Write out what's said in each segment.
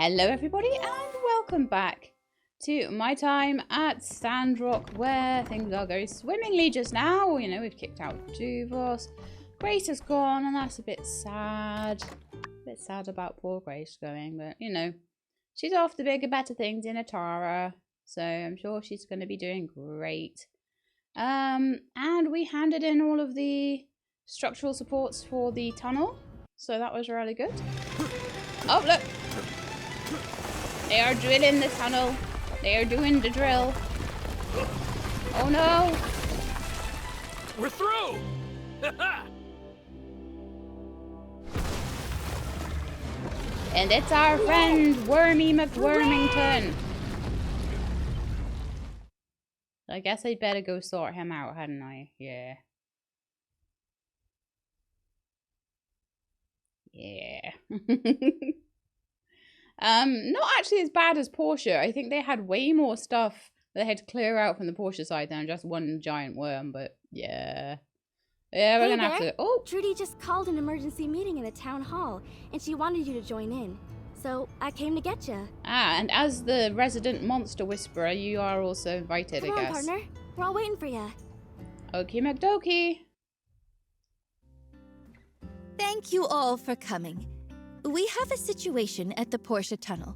Hello everybody and welcome back to my time at Sandrock, where things are going swimmingly just now. You know, we've kicked out 2 of us. Grace has gone and that's a bit sad. A bit sad about poor Grace going, but you know, she's off to bigger, better things in Atara. So I'm sure she's going to be doing great. And we handed in all of the structural supports for the tunnel. So that was really good. Oh, look. They are drilling the tunnel. They are doing the drill. Oh no! We're through! And it's our friend, Wormy McWormington. I guess I'd better go sort him out, hadn't I? Yeah. Yeah. Not actually as bad as Porsche. I think they had way more stuff they had to clear out from the Porsche side than just one giant worm, but yeah. Yeah, we're gonna have to... Oh! Trudy just called an emergency meeting in the town hall, and she wanted you to join in. So, I came to get you. Ah, and as the resident monster whisperer, you are also invited, Come I guess. on, partner. We're all waiting for you. Okie McDokie. Thank you all for coming. We have a situation at the Porsche tunnel.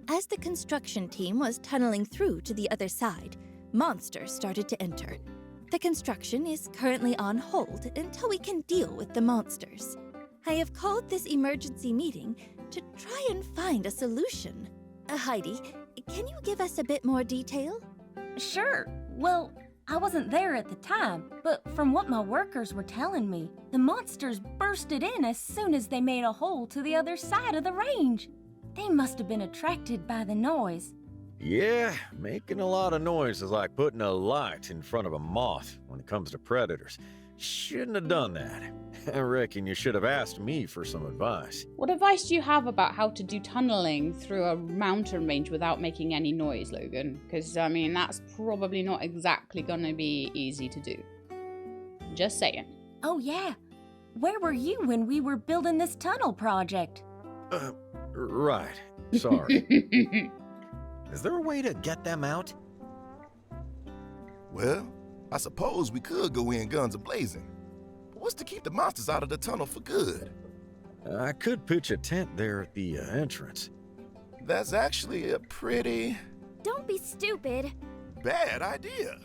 As the construction team was tunneling through to the other side, monsters started to enter. The construction is currently on hold until we can deal with the monsters. I have called this emergency meeting to try and find a solution. Heidi, can you give us a bit more detail? Sure. Well, I wasn't there at the time, but from what my workers were telling me, the monsters bursted in as soon as they made a hole to the other side of the range. They must have been attracted by the noise. Yeah, making a lot of noise is like putting a light in front of a moth when it comes to predators. Shouldn't have done that. I reckon you should have asked me for some advice. What advice do you have about how to do tunneling through a mountain range without making any noise, Logan? Because, I mean, that's probably not exactly going to be easy to do. Just saying. Oh, yeah. Where were you when we were building this tunnel project? Right. Sorry. Is there a way to get them out? Well, I suppose we could go in guns a-blazing. But what's to keep the monsters out of the tunnel for good? I could pitch a tent there at the entrance. That's actually a pretty Don't be stupid. bad idea.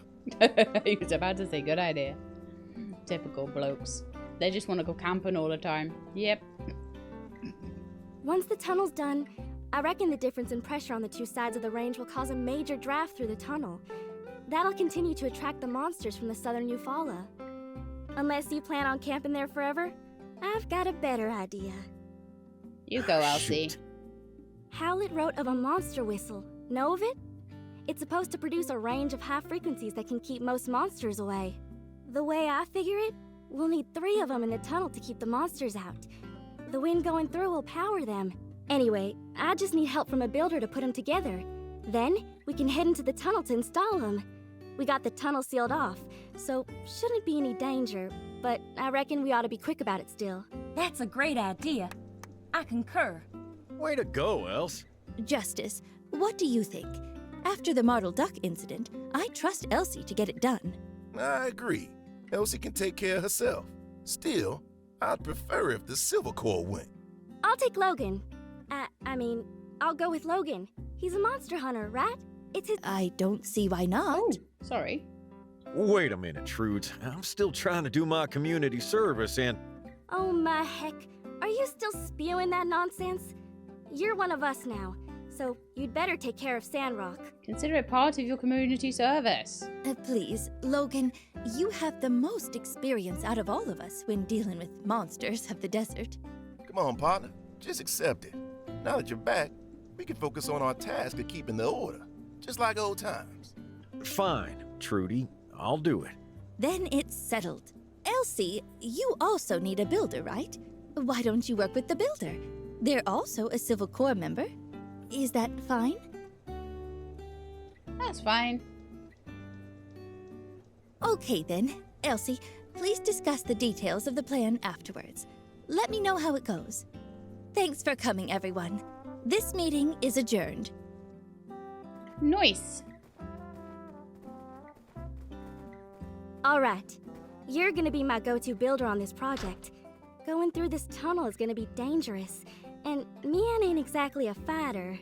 He was about to say good idea. Typical blokes. They just want to go camping all the time. Yep. Once the tunnel's done, I reckon the difference in pressure on the 2 sides of the range will cause a major draft through the tunnel. That'll continue to attract the monsters from the southern Eufaula. Unless you plan on camping there forever, I've got a better idea. You go, Elsie. Shoot. Howlett wrote of a monster whistle. Know of it? It's supposed to produce a range of high frequencies that can keep most monsters away. The way I figure it, we'll need 3 of them in the tunnel to keep the monsters out. The wind going through will power them. Anyway, I just need help from a builder to put them together. Then, we can head into the tunnel to install them. We got the tunnel sealed off, so shouldn't be any danger, but I reckon we ought to be quick about it still. That's a great idea. I concur. Way to go, Else. Justice, what do you think? After the Martle Duck incident, I trust Elsie to get it done. I agree. Elsie can take care of herself. Still, I'd prefer if the Silver Corps went. I'll take Logan. I'll go with Logan. He's a monster hunter, right? It's his— I don't see why not. Oh, sorry. Wait a minute, Trudes. I'm still trying to do my community service and... Oh my heck. Are you still spewing that nonsense? You're one of us now, so you'd better take care of Sandrock. Consider it part of your community service. Please, Logan, you have the most experience out of all of us when dealing with monsters of the desert. Come on, partner. Just accept it. Now that you're back, we can focus on our task of keeping the order. Just like old times. Fine, Trudy. I'll do it. Then it's settled. Elsie, you also need a builder, right? Why don't you work with the builder? They're also a Civil Corps member. Is that fine? That's fine. Okay then. Elsie, please discuss the details of the plan afterwards. Let me know how it goes. Thanks for coming, everyone. This meeting is adjourned. Nice. Alright, you're gonna be my go-to builder on this project. Going through this tunnel is gonna be dangerous, and Mian ain't exactly a fighter.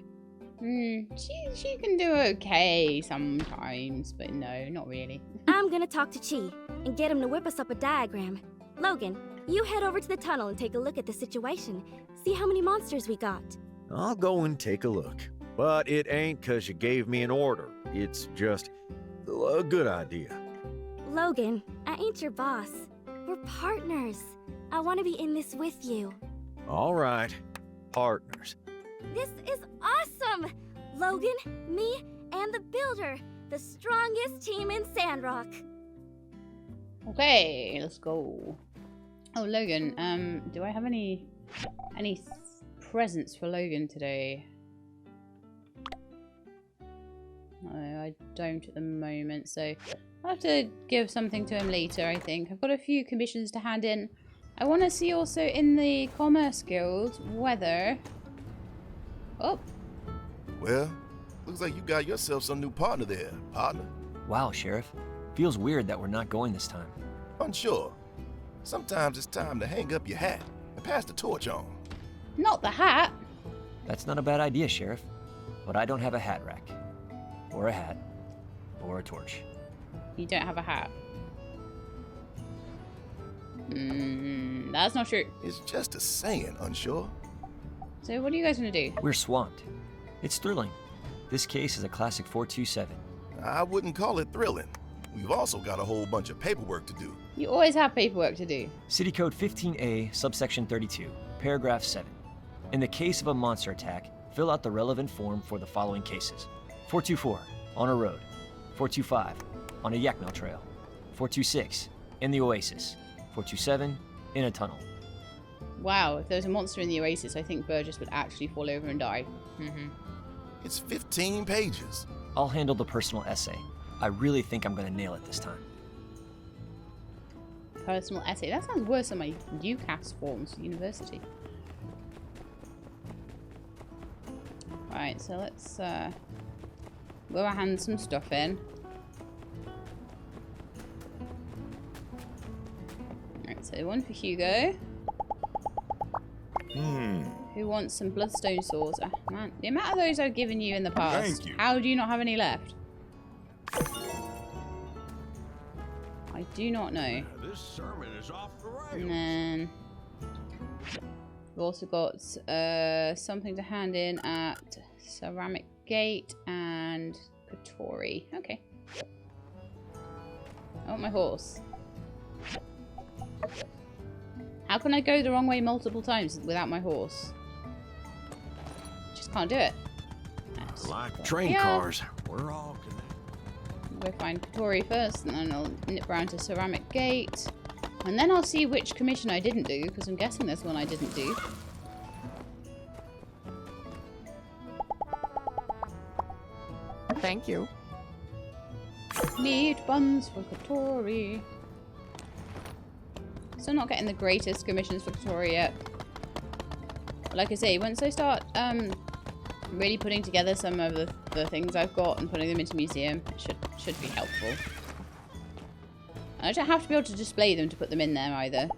She can do okay sometimes, but no, not really. I'm gonna talk to Chi and get him to whip us up a diagram. Logan, you head over to the tunnel and take a look at the situation. See how many monsters we got. I'll go and take a look. But it ain't 'cause you gave me an order. It's just a good idea. Logan, I ain't your boss. We're partners. I want to be in this with you. All right, partners. This is awesome! Logan, me, and the builder. The strongest team in Sandrock. Okay, let's go. Oh, Logan, do I have any presents for Logan today? No, I don't at the moment, so I'll have to give something to him later, I think. I've got a few commissions to hand in. I want to see also in the Commerce Guild whether... Oh. Well, looks like you got yourself some new partner there, partner. Wow, Sheriff. Feels weird that we're not going this time. Unsure. Sometimes it's time to hang up your hat and pass the torch on. Not the hat. That's not a bad idea, Sheriff. But I don't have a hat rack. Or a hat. Or a torch. You don't have a hat. That's not true. It's just a saying, Unsure. So what are you guys going to do? We're swamped. It's thrilling. This case is a classic 427. I wouldn't call it thrilling. We've also got a whole bunch of paperwork to do. You always have paperwork to do. City Code 15A, subsection 32, paragraph 7. In the case of a monster attack, fill out the relevant form for the following cases. 424, on a road. 425, on a Yakmel trail. 426, in the Oasis. 427, in a tunnel. Wow, if there was a monster in the Oasis, I think Burgess would actually fall over and die. It's 15 pages. I'll handle the personal essay. I really think I'm gonna nail it this time. Personal essay. That sounds worse than my UCAS forms for university. Right, so let's go hand some stuff in. Right, so one for Hugo. Who wants some bloodstone swords? Oh, man, the amount of those I've given you in the past. Thank you. How do you not have any left? I do not know. This sermon is off the rails. And then we've also got something to hand in at Ceramic Gate and Katori. Okay. I want my horse. How can I go the wrong way multiple times without my horse? Just can't do it. Like train cars, we're all connected. We'll find Katori first, and then I'll nip round to Ceramic Gate. And then I'll see which commission I didn't do, because I'm guessing there's one I didn't do. Thank you. Meat buns for Katori. Still not getting the greatest commissions for Katori yet. But like I say, once I start really putting together some of the things I've got and putting them into museum, it should be helpful. And I don't have to be able to display them to put them in there either.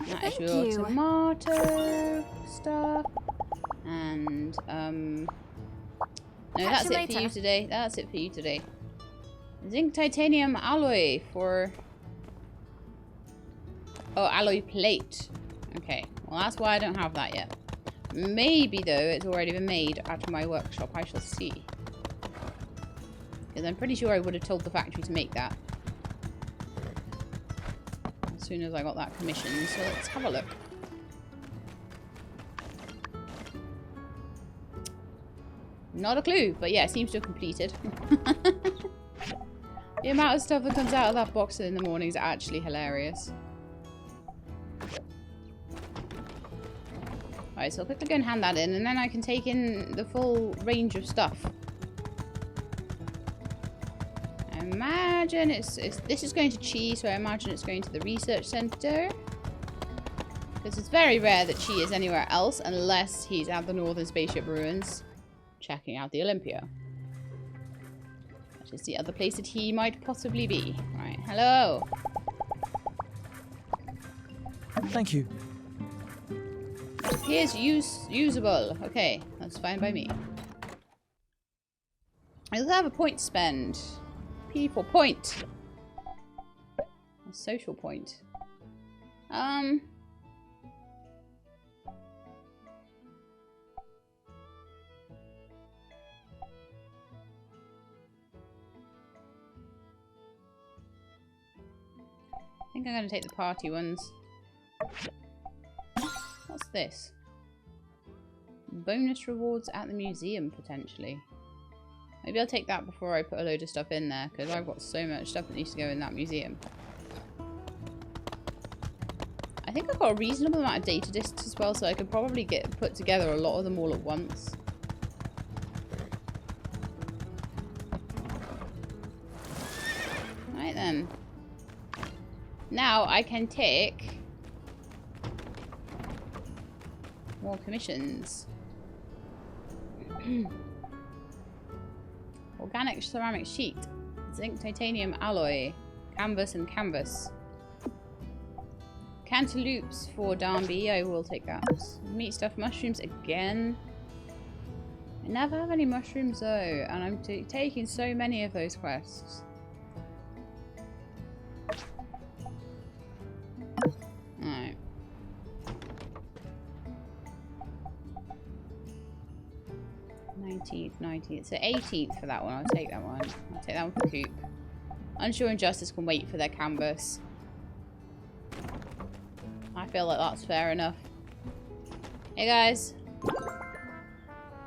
That is your you. tomato stuff. And no, that's Catch you it for you later. today. That's it for you today. Zinc titanium alloy for... Oh, alloy plate. Okay, well that's why I don't have that yet. Maybe, though, it's already been made out of my workshop. I shall see. Because I'm pretty sure I would have told the factory to make that. As soon as I got that commission. So let's have a look. Not a clue, but yeah, it seems to have completed. The amount of stuff that comes out of that box in the morning is actually hilarious. Alright, so I'll quickly go and hand that in, and then I can take in the full range of stuff. I imagine this is going to Chi, so I imagine it's going to the research center. Because it's very rare that Chi is anywhere else unless he's at the Northern Spaceship Ruins checking out the Olympia. Which is the other place that he might possibly be. Right, hello. Thank you. It appears usable. Okay, that's fine by me. I also have a point to spend. P for point. A social point. I think I'm going to take the party ones. What's this? Bonus rewards at the museum, potentially. Maybe I'll take that before I put a load of stuff in there, because I've got so much stuff that needs to go in that museum. I think I've got a reasonable amount of data discs as well, so I could probably put together a lot of them all at once. Right then. Now I can take more commissions. Organic ceramic sheet, zinc titanium alloy, canvas and canvas. Cantaloupes for Darnby, I will take that. Meat stuffed mushrooms again. I never have any mushrooms though, and I'm taking so many of those quests. Alright. $19th, so 18th for that one. I'll take that one. I'll take that one for Coop. Unsure and Justice can wait for their canvas. I feel like that's fair enough. Hey guys.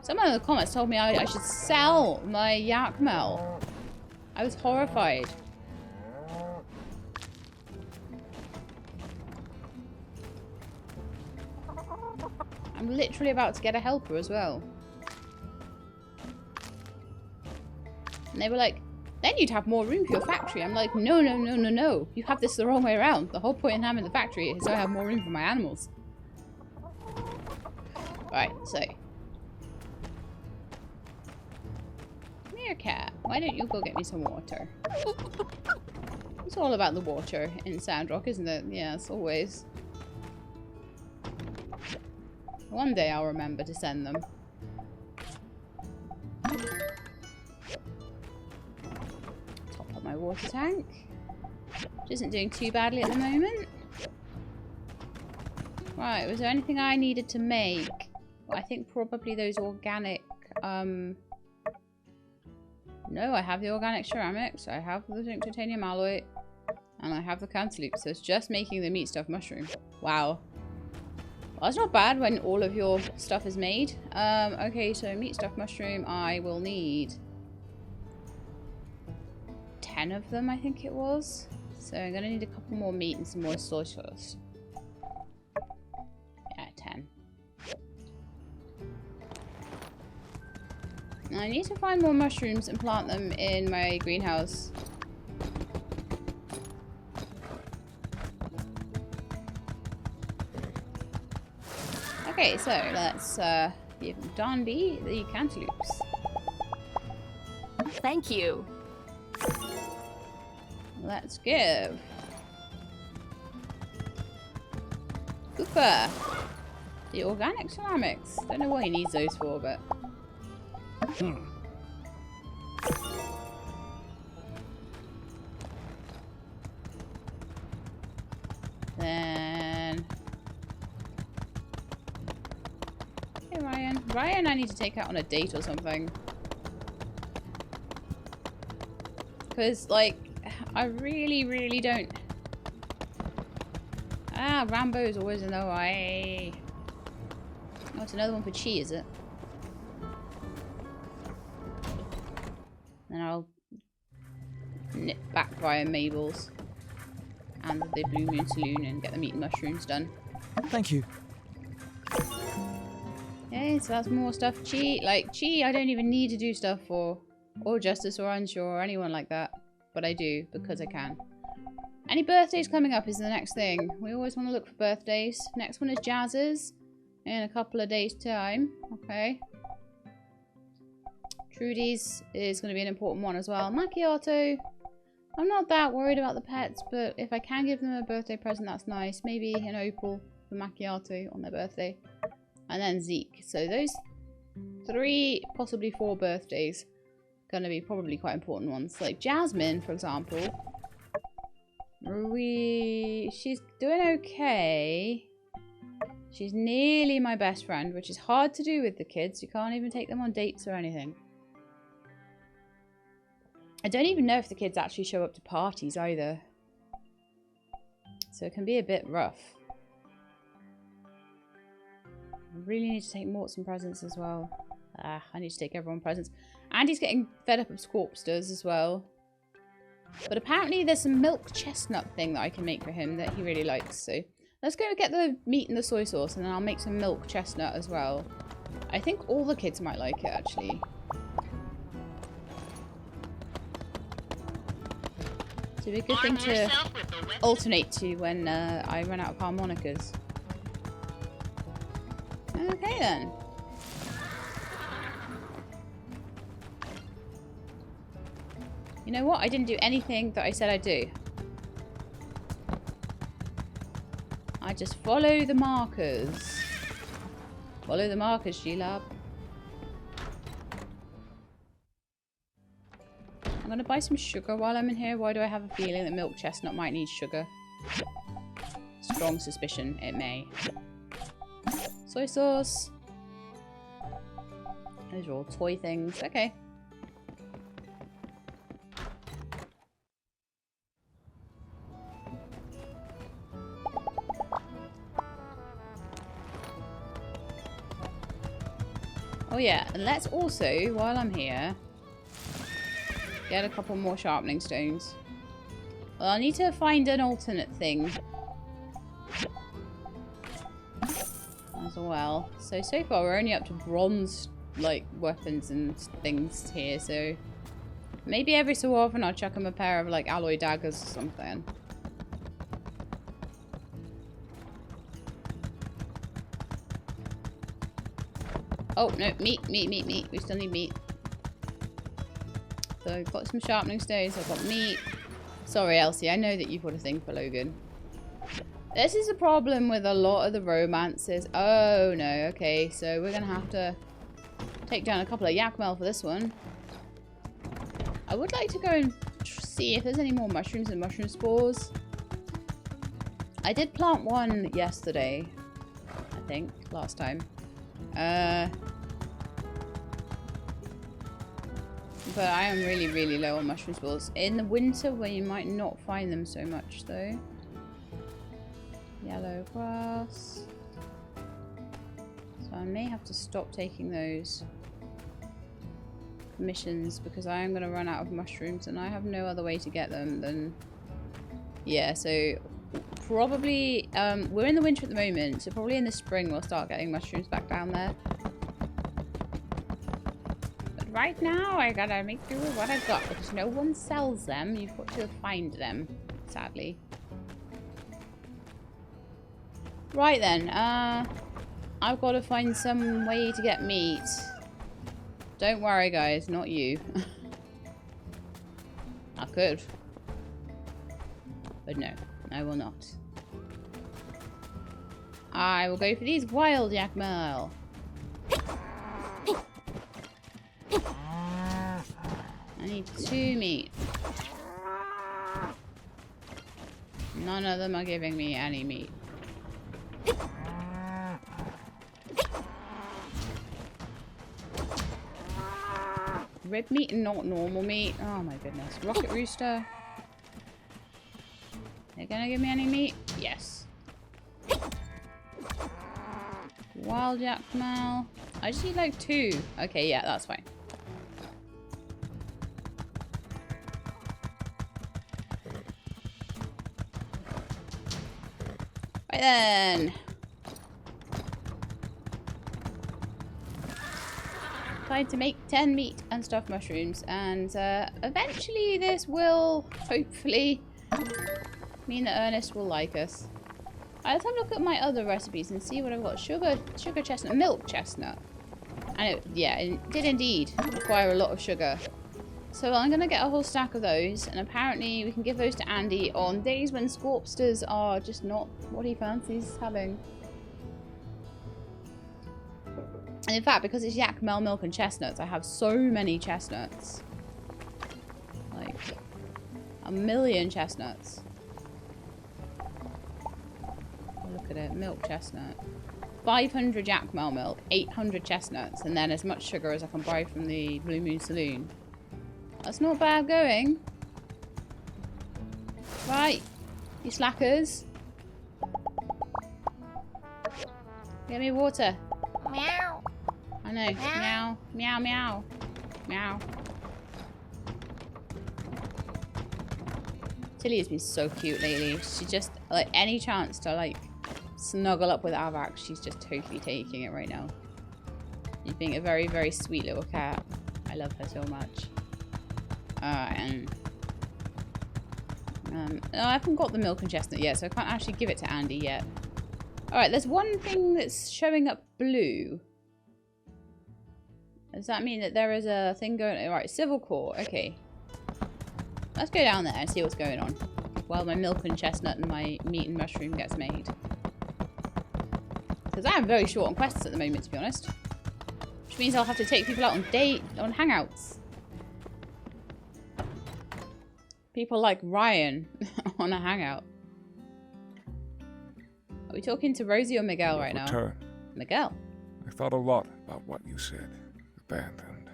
Someone in the comments told me I should sell my Yakmel. I was horrified. I'm literally about to get a helper as well. And they were like, then you'd have more room for your factory. I'm like, no, no, no, no, no. You have this the wrong way around. The whole point in having the factory is so I have more room for my animals. Right, so. Meerkat, why don't you go get me some water? It's all about the water in Sandrock, isn't it? Yes, always. One day I'll remember to send them. Top up my water tank. Which isn't doing too badly at the moment. Right, was there anything I needed to make? Well, I think probably those organic, no, I have the organic ceramics, I have the zinc titanium alloy, and I have the cantaloupe, so it's just making the meat stuffed mushroom. Wow. Well, that's not bad when all of your stuff is made. Okay, so meat stuffed mushroom, I will need 10 of them, I think it was. So I'm gonna need a couple more meat and some more soy sauce. Yeah, 10. Now I need to find more mushrooms and plant them in my greenhouse. Okay, so let's give Darnby the cantaloupes. Thank you. Let's give Cooper the organic ceramics. Don't know what he needs those for, but then hey Ryan. Ryan I need to take out on a date or something. Because like I really don't. Ah, Rambo's always in the way. Oh, it's another one for Chi, is it? Then I'll nip back via Mabel's and the Blue Moon Saloon and get the meat and mushrooms done. Thank you. Okay, so that's more stuff. Chi, I don't even need to do stuff for, or Justice or Unsure or anyone like that. But I do, because I can. Any birthdays coming up is the next thing. We always want to look for birthdays. Next one is Jazz's in a couple of days' time. Okay. Trudy's is going to be an important one as well. Macchiato. I'm not that worried about the pets, but if I can give them a birthday present, that's nice. Maybe an opal for Macchiato on their birthday. And then Zeke. So those 3, possibly 4 birthdays. Going to be probably quite important ones. Like Jasmine, for example. She's doing okay. She's nearly my best friend, which is hard to do with the kids. You can't even take them on dates or anything. I don't even know if the kids actually show up to parties either. So it can be a bit rough. I really need to take Mort some presents as well. I need to take everyone presents. Andy's getting fed up of Scorpsters as well. But apparently there's some milk chestnut thing that I can make for him that he really likes. So let's go get the meat and the soy sauce, and then I'll make some milk chestnut as well. I think all the kids might like it, actually. So it'd be a good thing to alternate to when I run out of harmonicas. Okay then. You know what? I didn't do anything that I said I'd do. I just follow the markers. Follow the markers, G-Lab. I'm gonna buy some sugar while I'm in here. Why do I have a feeling that milk chestnut might need sugar? Strong suspicion it may. Soy sauce. Those are all toy things. Okay. Oh yeah, and let's also, while I'm here, get a couple more sharpening stones. Well, I need to find an alternate thing as well. So far we're only up to bronze, like, weapons and things here, so maybe every so often I'll chuck him a pair of, like, alloy daggers or something. Oh, no, meat. We still need meat. So I've got some sharpening stones, I've got meat. Sorry, Elsie, I know that you've got a thing for Logan. This is a problem with a lot of the romances. Oh, no, okay. So we're going to have to take down a couple of yakmel for this one. I would like to go and see if there's any more mushrooms and mushroom spores. I did plant one yesterday, I think, last time. But I am really, really low on mushroom spores. In the winter, where you might not find them so much, though. Yellow grass. So I may have to stop taking those missions because I am going to run out of mushrooms and I have no other way to get them than... Yeah, so probably... we're in the winter at the moment, so probably in the spring we'll start getting mushrooms back down there. But right now I gotta make do with what I've got because no one sells them. You've got to find them, sadly. Right then, I've got to find some way to get meat. Don't worry guys, not you. I could. But no, I will not. I will go for these wild yakmel. I need 2 meat. None of them are giving me any meat. Red meat and not normal meat. Oh my goodness. Rocket rooster. They're gonna give me any meat? Yes. Wild yakmel. I just need like 2. Okay, yeah, that's fine. Right then. Tried to make 10 meat and stuffed mushrooms, and eventually this will hopefully mean that Ernest will like us. Let's have a look at my other recipes and see what I've got. Sugar chestnut, milk chestnut. And it did indeed require a lot of sugar. So I'm going to get a whole stack of those. And apparently we can give those to Andy on days when Scorpsters are just not what he fancies having. And in fact, because it's yak, milk, and chestnuts, I have so many chestnuts. Like, 1,000,000 chestnuts. Look at it, milk chestnut. 500 yak milk, 800 chestnuts, and then as much sugar as I can buy from the Blue Moon Saloon. That's not bad going. Right, you slackers. Get me water. Meow. I know. Meow. Meow, meow. Meow. Tilly has been so cute lately. She just, like, any chance to, like, snuggle up with Avax, she's just totally taking it right now. She's being a very, very sweet little cat. I love her so much. And no, I haven't got the milk and chestnut yet, so I can't actually give it to Andy yet. Alright, there's one thing that's showing up blue. Does that mean that there is a thing going on? Alright, civil court. Okay. Let's go down there and see what's going on while my milk and chestnut and my meat and mushroom gets made. Because I am very short on quests at the moment, to be honest. Which means I'll have to take people out on hangouts. People like Ryan on a hangout. Are we talking to Rosie or Miguel right now? Return. Miguel. I thought a lot about what you said. Abandoned.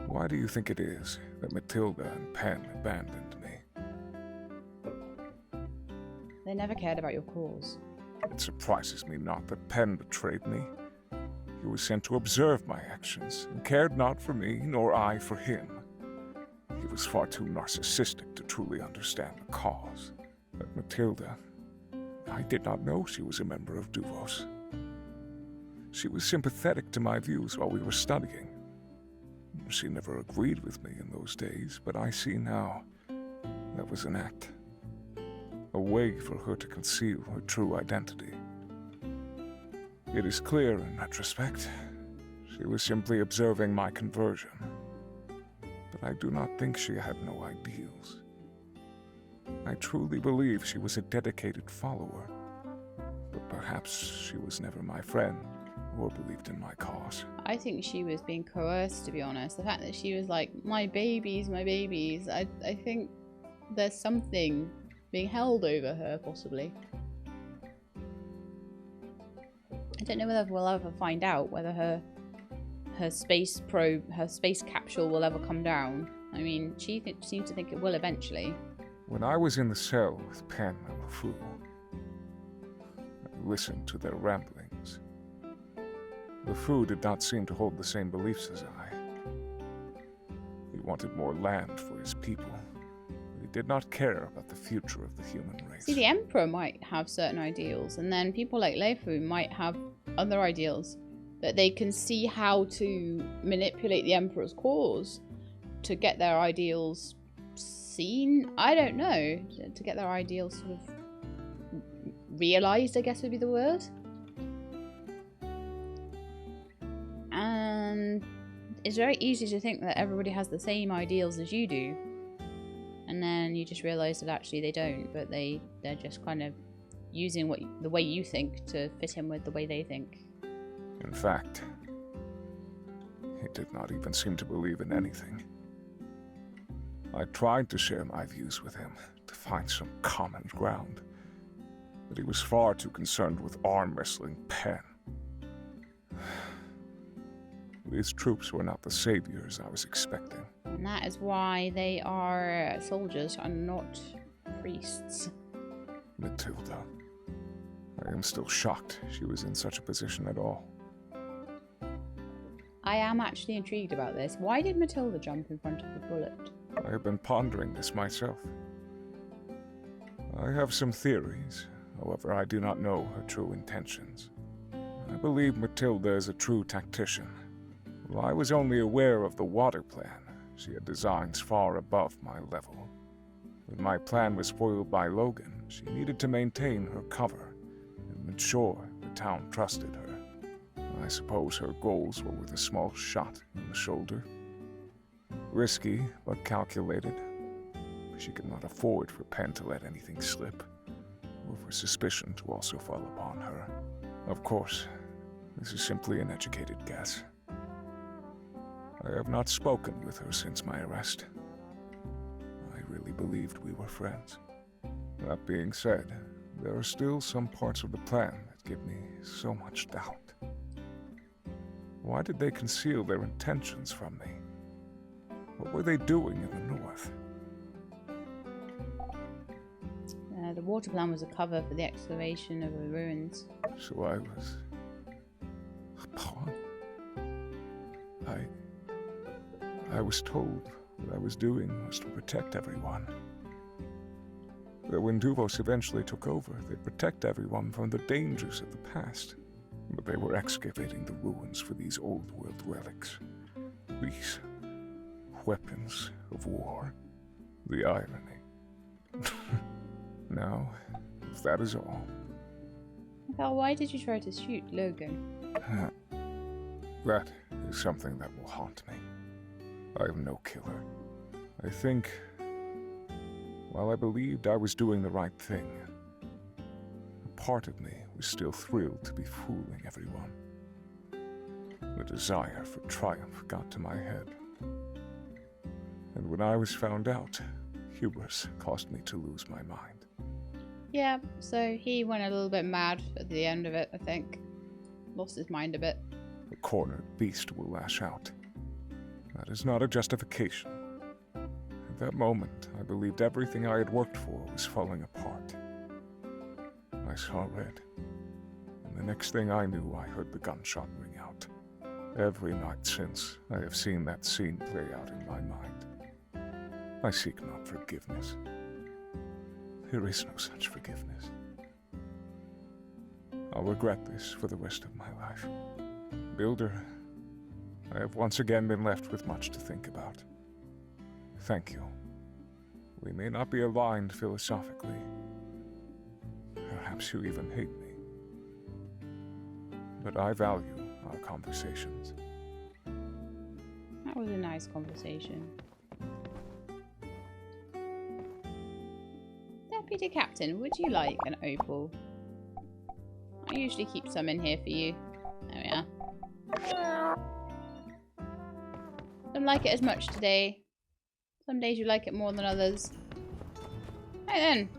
Why do you think it is that Matilda and Penn abandoned me? They never cared about your cause. It surprises me not that Penn betrayed me. He was sent to observe my actions, and cared not for me, nor I for him. He was far too narcissistic to truly understand the cause. But Matilda, I did not know she was a member of Duvos. She was sympathetic to my views while we were studying. She never agreed with me in those days, but I see now that was an act. A way for her to conceal her true identity. It is clear in retrospect, she was simply observing my conversion. But I do not think she had no ideals. I truly believe she was a dedicated follower. But perhaps she was never my friend or believed in my cause. I think she was being coerced, to be honest. The fact that she was like, my babies, I think there's something being held over her, possibly. I don't know whether we'll ever find out whether her space capsule will ever come down. I mean, she seems to think it will eventually. When I was in the cell with Penn and LeFou, I listened to their ramblings. LeFou did not seem to hold the same beliefs as I. He wanted more land for his people. He did not care about the future of the human race. See, the Emperor might have certain ideals, and then people like LeFou might have other ideals that they can see how to manipulate the Emperor's cause to get their ideals seen. I don't know, to get their ideals sort of realized, I guess would be the word. And it's very easy to think that everybody has the same ideals as you do. And then you just realize that actually they don't, but they're just kind of using the way you think to fit in with the way they think. In fact, he did not even seem to believe in anything. I tried to share my views with him, to find some common ground, but he was far too concerned with arm-wrestling Penn. These troops were not the saviors I was expecting. And that is why they are soldiers and not priests. Matilda. I am still shocked she was in such a position at all. I am actually intrigued about this. Why did Matilda jump in front of the bullet? I have been pondering this myself. I have some theories, however I do not know her true intentions. I believe Matilda is a true tactician. While I was only aware of the water plan, she had designs far above my level. When my plan was foiled by Logan, she needed to maintain her cover and ensure the town trusted her. I suppose her goals were with a small shot in the shoulder. Risky, but calculated. She could not afford for Penn to let anything slip, or for suspicion to also fall upon her. Of course, this is simply an educated guess. I have not spoken with her since my arrest. I really believed we were friends. That being said, there are still some parts of the plan that give me so much doubt. Why did they conceal their intentions from me? What were they doing in the north? The water plan was a cover for the excavation of the ruins. So I was a pawn. I was told what I was doing was to protect everyone. That when Duvos eventually took over, they'd protect everyone from the dangers of the past. But they were excavating the ruins for these old world relics. These weapons of war. The irony. Now, if that is all. Miguel, why did you try to shoot Logan? That is something that will haunt me. I am no killer. I think, while I believed I was doing the right thing, a part of me was still thrilled to be fooling everyone. The desire for triumph got to my head. And when I was found out, hubris caused me to lose my mind. Yeah, so he went a little bit mad at the end of it, I think. Lost his mind a bit. A cornered beast will lash out. That is not a justification. At that moment, I believed everything I had worked for was falling apart. I saw red, and the next thing I knew, I heard the gunshot ring out. Every night since, I have seen that scene play out in my mind. I seek not forgiveness. There is no such forgiveness. I'll regret this for the rest of my life. Builder, I have once again been left with much to think about. Thank you. We may not be aligned philosophically. Perhaps you even hate me. But I value our conversations. That was a nice conversation. Deputy Captain, would you like an opal? I usually keep some in here for you. There we are. Don't like it as much today. Some days you like it more than others. Right then.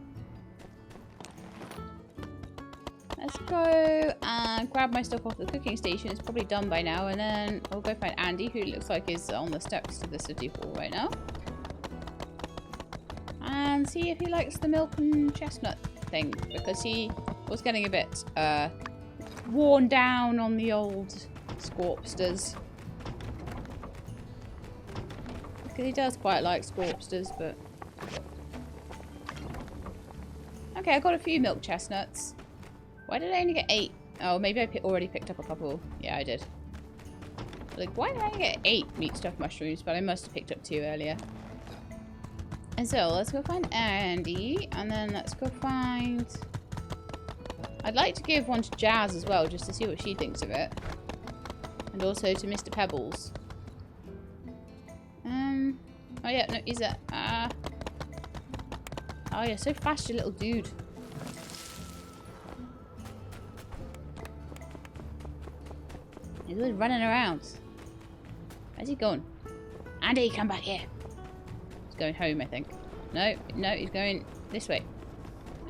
Let's go and grab my stuff off the cooking station. It's probably done by now. And then we'll go find Andy, who looks like is on the steps to the city hall right now. And see if he likes the milk and chestnut thing. Because he was getting a bit worn down on the old Scorpsters. Because he does quite like Scorpsters, but... Okay, I got a few milk chestnuts. Why did I only get 8? Oh, maybe I already picked up a couple. Yeah, I did. Like, why did I get 8 meat stuffed mushrooms? But I must have picked up 2 earlier. And so, let's go find Andy. And then let's go find... I'd like to give one to Jazz as well, just to see what she thinks of it. And also to Mr. Pebbles. Oh yeah, no, he's a... Oh, you're so fast, you little dude. He's always running around. Where's he going? Andy, come back here. He's going home, I think. No, no, he's going this way.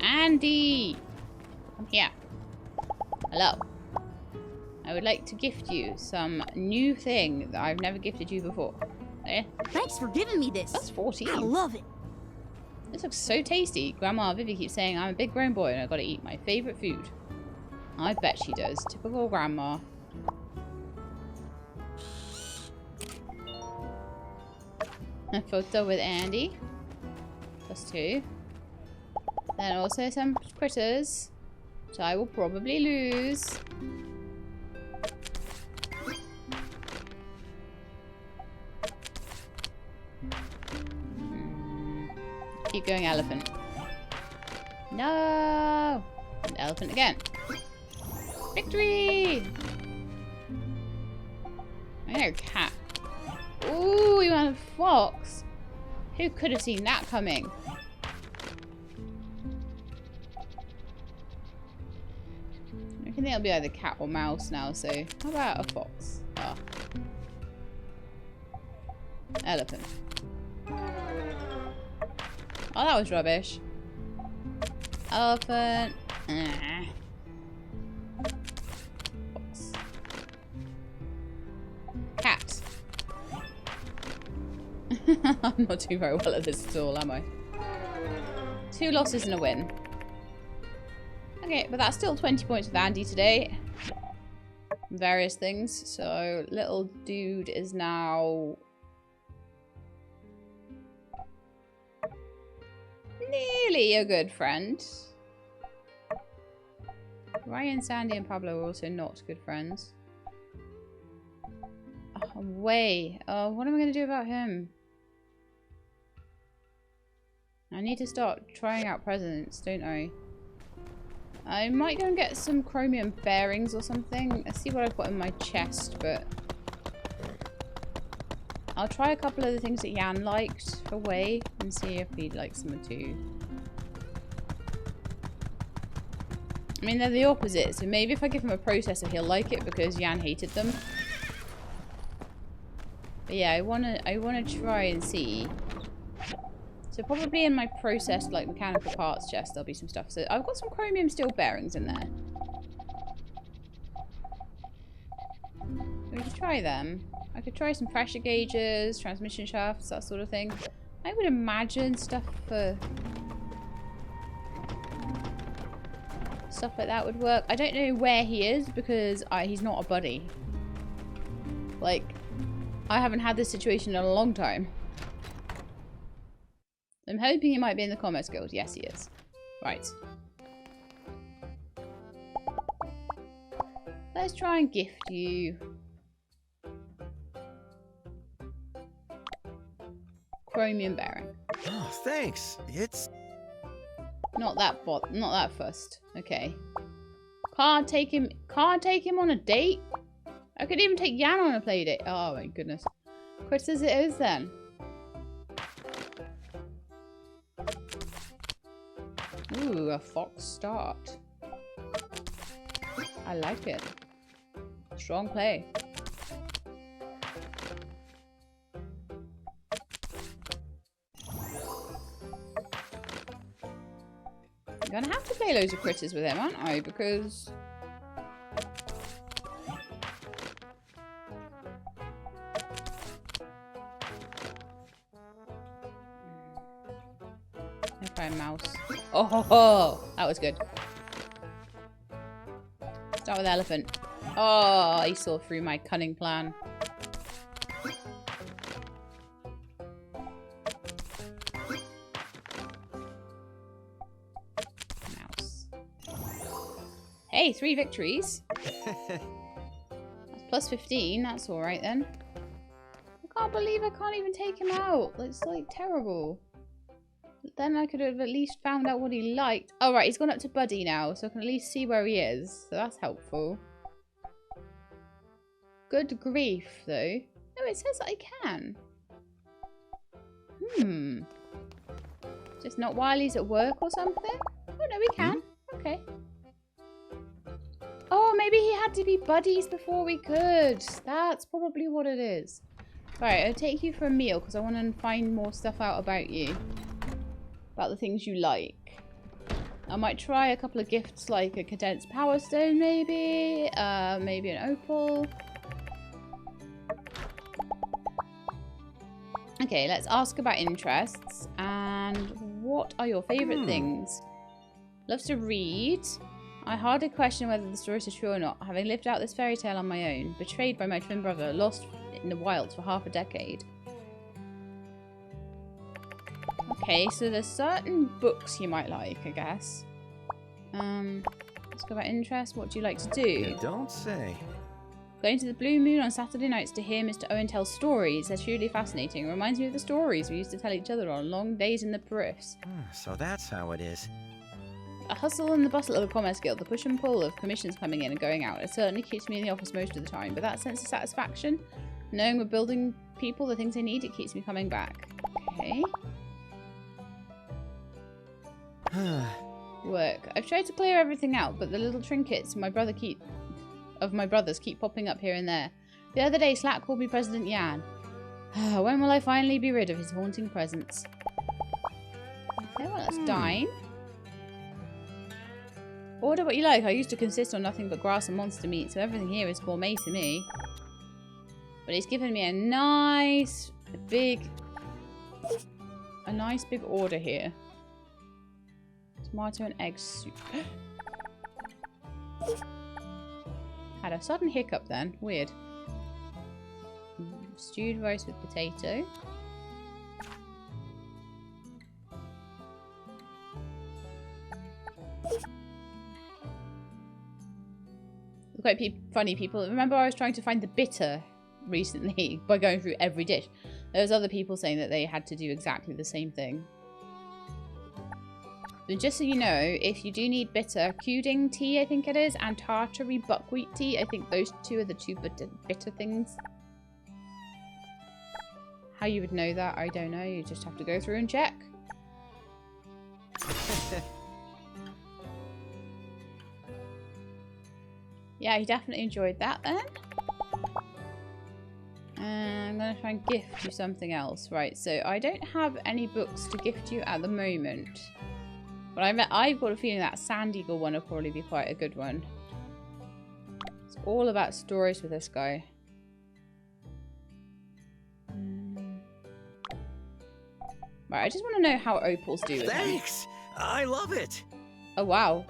Andy! Come here. Hello. I would like to gift you some new thing that I've never gifted you before. There. Thanks for giving me this. That's 14. I love it. This looks so tasty. Grandma Vivi keeps saying I'm a big grown boy and I've got to eat my favourite food. I bet she does. Typical grandma. A photo with Andy. +2. Then also some critters. Which I will probably lose. Keep going, elephant. No! And elephant again. Victory! I know, cat. Ooh, you want a fox? Who could have seen that coming? I think it'll be either cat or mouse now, so how about a fox? Oh. Elephant. Oh, that was rubbish. Elephant. Fox. Cat. I'm not doing very well at this at all, am I? 2 losses and a win. Okay, but that's still 20 points with Andy today. Various things. So, little dude is now... nearly a good friend. Ryan, Sandy, and Pablo are also not good friends. Oh, way. Oh, what am I going to do about him? I need to start trying out presents, don't I? I might go and get some chromium bearings or something. Let's see what I've got in my chest, but... I'll try a couple of the things that Jan liked for Way and see if he likes them too. I mean, they're the opposite, so maybe if I give him a processor, he'll like it because Jan hated them. But yeah, I wanna try and see. So probably in my processed, like, mechanical parts chest, there'll be some stuff. So I've got some chromium steel bearings in there. We could try them. I could try some pressure gauges, transmission shafts, that sort of thing. I would imagine stuff like that would work. I don't know where he is because he's not a buddy. Like, I haven't had this situation in a long time. I'm hoping he might be in the Commerce Guild. Yes, he is. Right. Let's try and gift you. Chromium bearing. Oh, thanks. It's... Not that fussed. Okay. Can't take him on a date? I could even take Jan on a play date. Oh my goodness. Chris as it is then. Ooh, a fox start. I like it. Strong play. I'm gonna have to play loads of critters with him, aren't I? Because... Okay, mouse. Oh, ho, ho. That was good. Start with elephant. Oh, he saw through my cunning plan. Mouse. Hey, 3 victories. That's plus 15. That's all right then. I can't believe I can't even take him out. It's like terrible. Then I could have at least found out what he liked. Oh, right, he's gone up to Buddy now, so I can at least see where he is. So that's helpful. Good grief, though. No, it says that I can. Just not while he's at work or something? Oh, no, we can. Okay. Oh, maybe he had to be buddies before we could. That's probably what it is. Right, I'll take you for a meal because I want to find more stuff out about you. About the things you like. I might try a couple of gifts like a condensed power stone maybe. Maybe an opal. Okay, let's ask about interests. And what are your favourite things? Loves to read. I hardly question whether the stories are true or not. Having lived out this fairy tale on my own. Betrayed by my twin brother. Lost in the wilds for half a decade. Okay, so there's certain books you might like, I guess. Let's go about interest. What do you like to do? You don't say. Going to the Blue Moon on Saturday nights to hear Mr. Owen tell stories. They're truly fascinating. Reminds me of the stories we used to tell each other on long days in the Perifs. So that's how it is. The hustle and the bustle of the Commerce Guild, the push and pull of commissions coming in and going out. It certainly keeps me in the office most of the time, but that sense of satisfaction, knowing we're building people the things they need, it keeps me coming back. Okay. Work. I've tried to clear everything out, but the little trinkets my brothers keep popping up here and there. The other day, Slack called me President Yan. When will I finally be rid of his haunting presence? Okay, well, let's dine. Order what you like. I used to consist on nothing but grass and monster meat, so everything here is gourmet to me. But he's given me a nice big order here. Tomato and egg soup. Had a sudden hiccup then. Weird. Stewed rice with potato. Quite funny people. Remember I was trying to find the bitter recently by going through every dish. There was other people saying that they had to do exactly the same thing. But just so you know, if you do need bitter, Kuding tea I think it is, and Tartary buckwheat tea, I think those two are the two bitter things. How you would know that, I don't know. You just have to go through and check. Yeah, he definitely enjoyed that then. I'm going to try and gift you something else. Right, so I don't have any books to gift you at the moment. But I've got a feeling that Sand Eagle one will probably be quite a good one. It's all about stories with this guy. Right, I just want to know how opals do with Thanks! I love it! Oh, wow.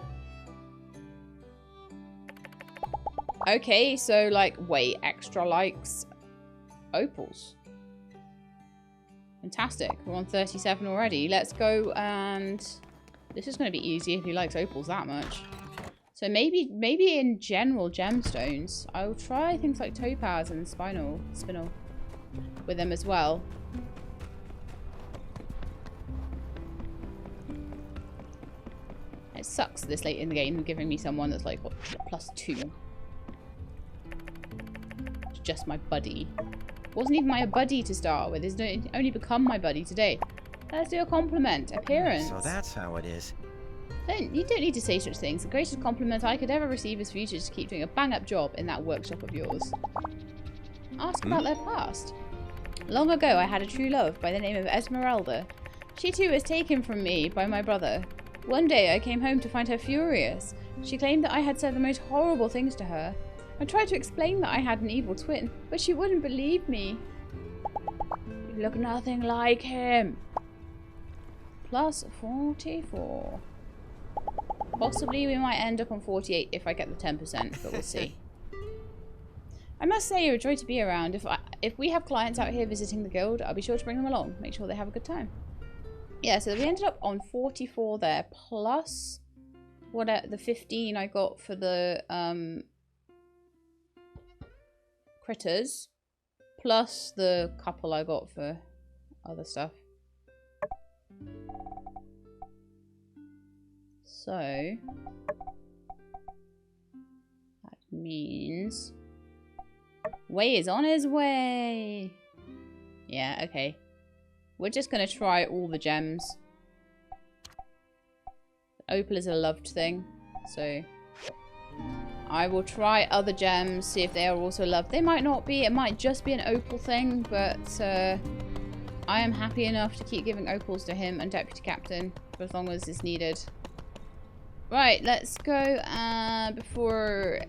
Okay, so, like, way extra likes opals. Fantastic. We're on 37 already. Let's go and... This is going to be easy if he likes opals that much. So maybe in general gemstones, I will try things like topaz and spinel with them as well. It sucks this late in the game giving me someone that's like, what, +2. It's just my buddy. Wasn't even my buddy to start with. It's only become my buddy today. Let's do a compliment. Appearance. So that's how it is. You don't need to say such things. The greatest compliment I could ever receive is for you to just keep doing a bang-up job in that workshop of yours. Ask about their past. Long ago, I had a true love by the name of Esmeralda. She too was taken from me by my brother. One day, I came home to find her furious. She claimed that I had said the most horrible things to her. I tried to explain that I had an evil twin, but she wouldn't believe me. You look nothing like him. +44. Possibly we might end up on 48 if I get the 10%, but we'll see. I must say you're a joy to be around. If we have clients out here visiting the guild, I'll be sure to bring them along. Make sure they have a good time. Yeah, so we ended up on 44 there, plus what the 15 I got for the critters, plus the couple I got for other stuff. So that means Way is on his way. Yeah, okay. We're just gonna try all the gems. Opal is a loved thing, so I will try other gems, see if they are also loved. They might not be, it might just be an opal thing, but I am happy enough to keep giving opals to him and Deputy Captain for as long as is needed. Right, let's go before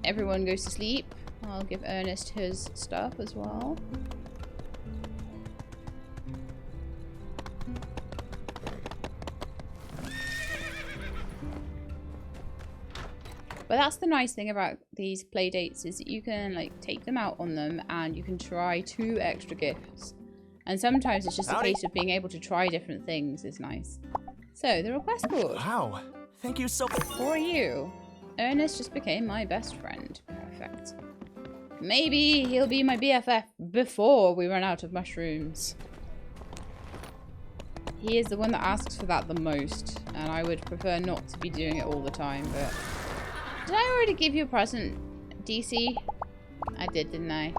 everyone goes to sleep. I'll give Ernest his stuff as well. But that's the nice thing about these play dates, is that you can like take them out on them and you can try 2 extra gifts. And sometimes it's just a case of being able to try different things is nice. So, the request board. Wow, thank you so much. For you. Ernest just became my best friend. Perfect. Maybe he'll be my BFF before we run out of mushrooms. He is the one that asks for that the most, and I would prefer not to be doing it all the time, but... Did I already give you a present, DC? I did, didn't I?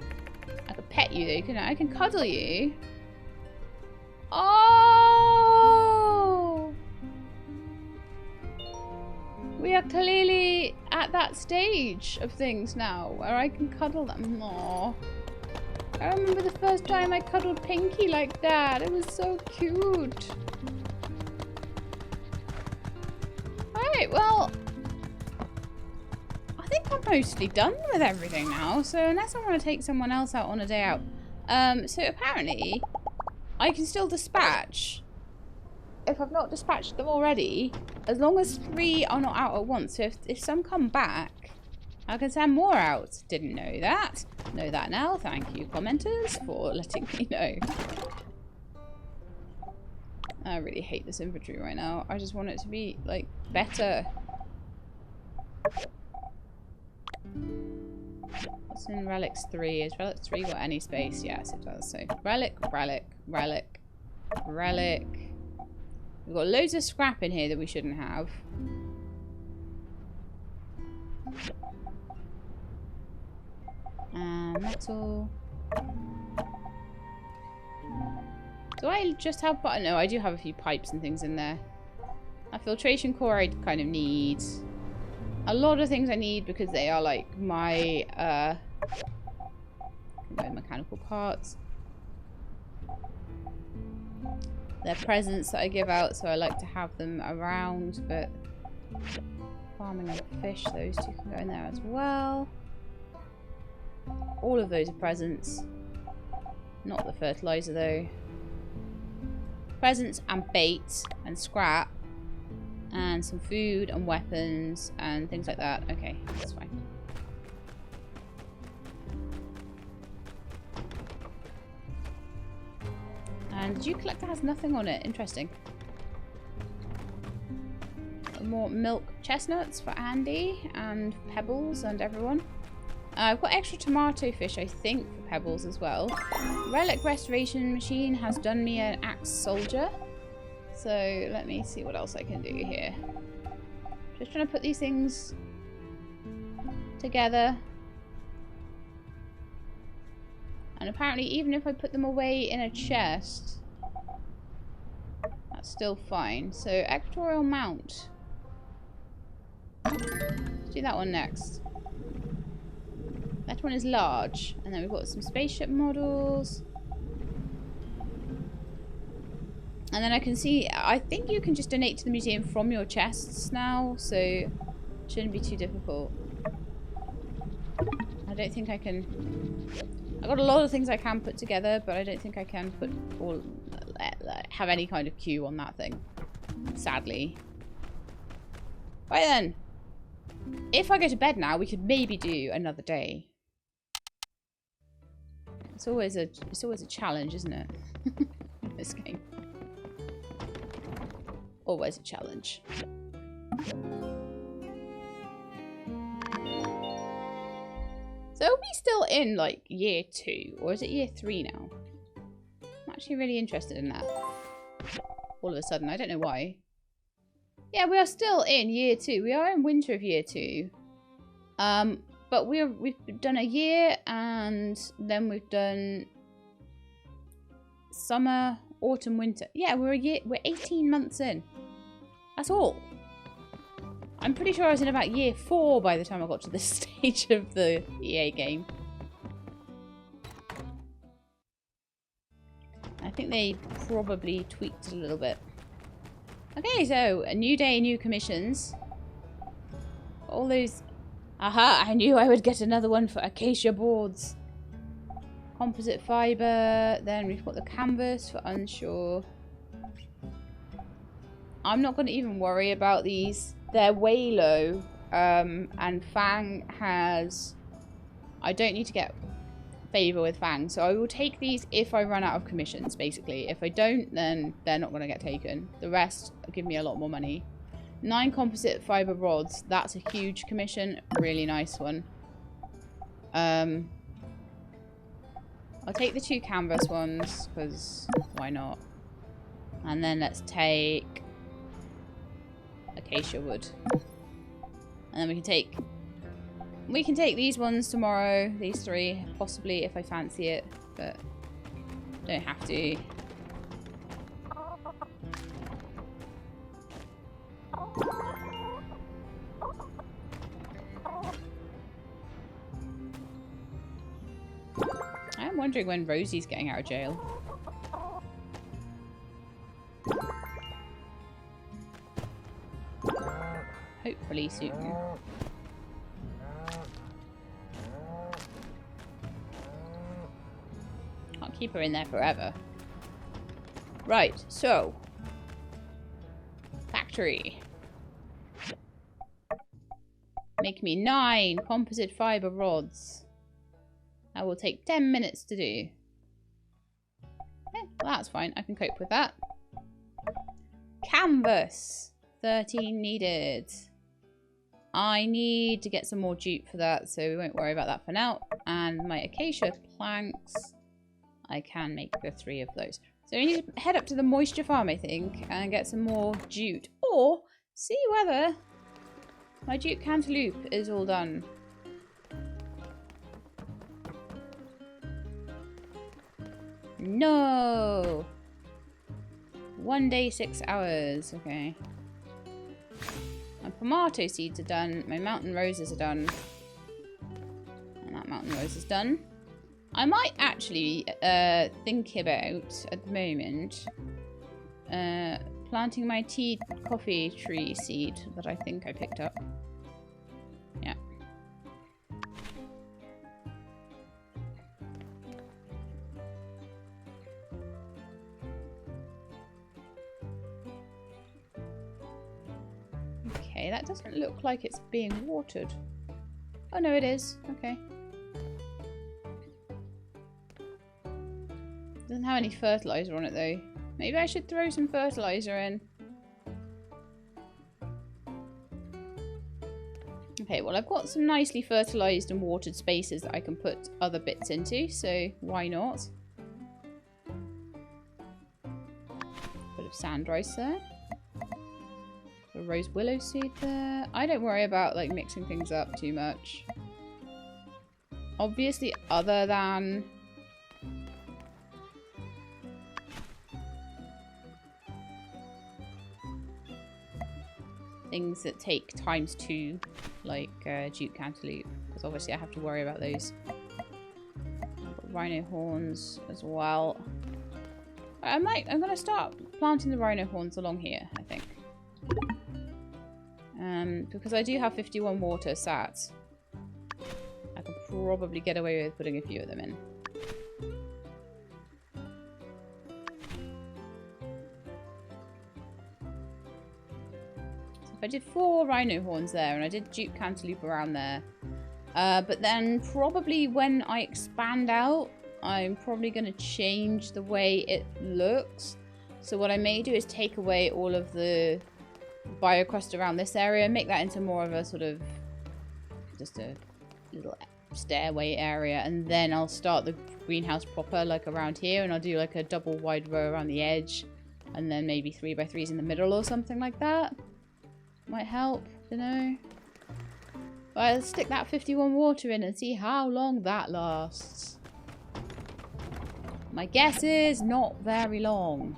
I could pet you though, couldn't I? I can cuddle you. Oh! We are clearly at that stage of things now where I can cuddle them. Aww. I remember the first time I cuddled Pinky like that. It was so cute. Alright, well, I think I'm mostly done with everything now. So unless I want to take someone else out on a day out. So apparently, I can still dispatch. If I've not dispatched them already, as long as 3 are not out at once. So if some come back, I can send more out. Didn't know that. Know that now. Thank you, commenters, for letting me know. I really hate this inventory right now. I just want it to be, like, better. What's in Relics 3? Is Relics 3 got any space? Yes, it does. So, Relic, Relic, Relic, Relic. We've got loads of scrap in here that we shouldn't have. Metal. Do I just have... No, I do have a few pipes and things in there. A filtration core I kind of need. A lot of things I need because they are like my mechanical parts. They're presents that I give out, so I like to have them around, but farming and fish, those two can go in there as well. All of those are presents. Not the fertilizer though. Presents and bait and scrap and some food and weapons and things like that. Okay, that's fine. And the Dew Collector has nothing on it. Interesting. More milk chestnuts for Andy and Pebbles and everyone. I've got extra tomato fish, I think, for Pebbles as well. Relic Restoration Machine has done me an axe soldier. So let me see what else I can do here. Just trying to put these things together. And apparently even if I put them away in a chest, that's still fine. So Equatorial Mount. Let's do that one next. That one is large. And then we've got some spaceship models. And then I can see, I think you can just donate to the museum from your chests now, so it shouldn't be too difficult. I don't think I can... I've got a lot of things I can put together, but I don't think I can put all... have any kind of queue on that thing. Sadly. Right then. If I go to bed now, we could maybe do another day. It's always a challenge, isn't it? This game. Always a challenge. So are we still in like year 2 or is it year 3 now? I'm actually really interested in that. All of a sudden, I don't know why. Yeah, we are still in year 2. We are in winter of year 2. But we've done a year and then we've done summer, autumn, winter. Yeah, we're 18 months in. That's all. I'm pretty sure I was in about year 4 by the time I got to this stage of the EA game. I think they probably tweaked it a little bit. Okay, so a new day, new commissions. All those... Aha, I knew I would get another one for acacia boards. Composite fibre. Then we've got the canvas for unsure. I'm not going to even worry about these. They're way low. And Fang has... I don't need to get favour with Fang. So I will take these if I run out of commissions, basically. If I don't, then they're not going to get taken. The rest give me a lot more money. 9 composite fibre rods. That's a huge commission. Really nice one. I'll take the 2 canvas ones, because why not? And then let's take acacia wood. And then we can take these ones tomorrow, these 3, possibly if I fancy it, but don't have to. I'm wondering when Rosie's getting out of jail. Hopefully soon. Can't keep her in there forever. Right, so. Factory. Make me 9 composite fiber rods. That will take 10 minutes to do. Well, that's fine. I can cope with that. Canvas. 13 needed. I need to get some more jute for that, so we won't worry about that for now. And my acacia planks, I can make the 3 of those. So we need to head up to the moisture farm, I think, and get some more jute. Or see whether my jute cantaloupe is all done. No! 1 day, 6 hours. Okay. My tomato seeds are done. My mountain roses are done. And that mountain rose is done. I might actually think about, at the moment, planting my coffee tree seed that I think I picked up. Yeah. Okay, that doesn't look like it's being watered. Oh no, it is. Okay. Doesn't have any fertilizer on it though. Maybe I should throw some fertilizer in. Okay, well I've got some nicely fertilized and watered spaces that I can put other bits into, so why not? Bit of sand rice there. A rose willow seed there. I don't worry about like mixing things up too much. Obviously, other than things that take ×2, like jute cantaloupe, because obviously I have to worry about those. I've got rhino horns as well. I'm gonna start planting the rhino horns along here, I think. Because I do have 51 water sat. I could probably get away with putting a few of them in. So if I did 4 rhino horns there, and I did jute cantaloupe around there. But then probably when I expand out, I'm probably going to change the way it looks. So what I may do is take away all of the biocrust around this area, make that into more of a sort of just a little stairway area, and then I'll start the greenhouse proper like around here, and I'll do like a double wide row around the edge, and then maybe 3x3s in the middle or something like that. Might help, don't know. But I'll stick that 51 water in and see how long that lasts. My guess is not very long.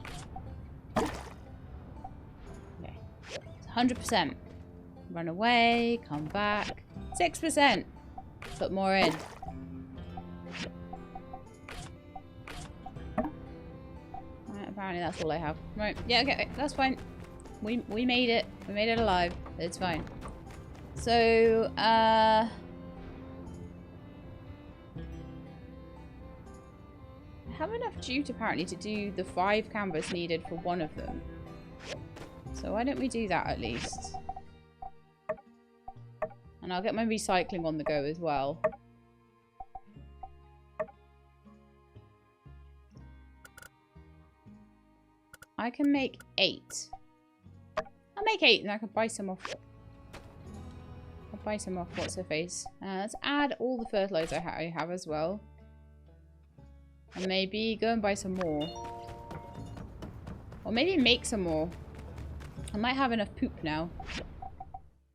100%. Run away, come back. 6%. Put more in. Right, apparently that's all I have. Right, yeah, okay, that's fine. We made it. We made it alive. It's fine. So, I have enough jute apparently to do the 5 canvas needed for one of them. So why don't we do that at least? And I'll get my recycling on the go as well. I can make 8. I'll make 8 and I can buy some off. I'll buy some off what's her face. Let's add all the fertilizer I have as well. And maybe go and buy some more. Or maybe make some more. I might have enough poop now.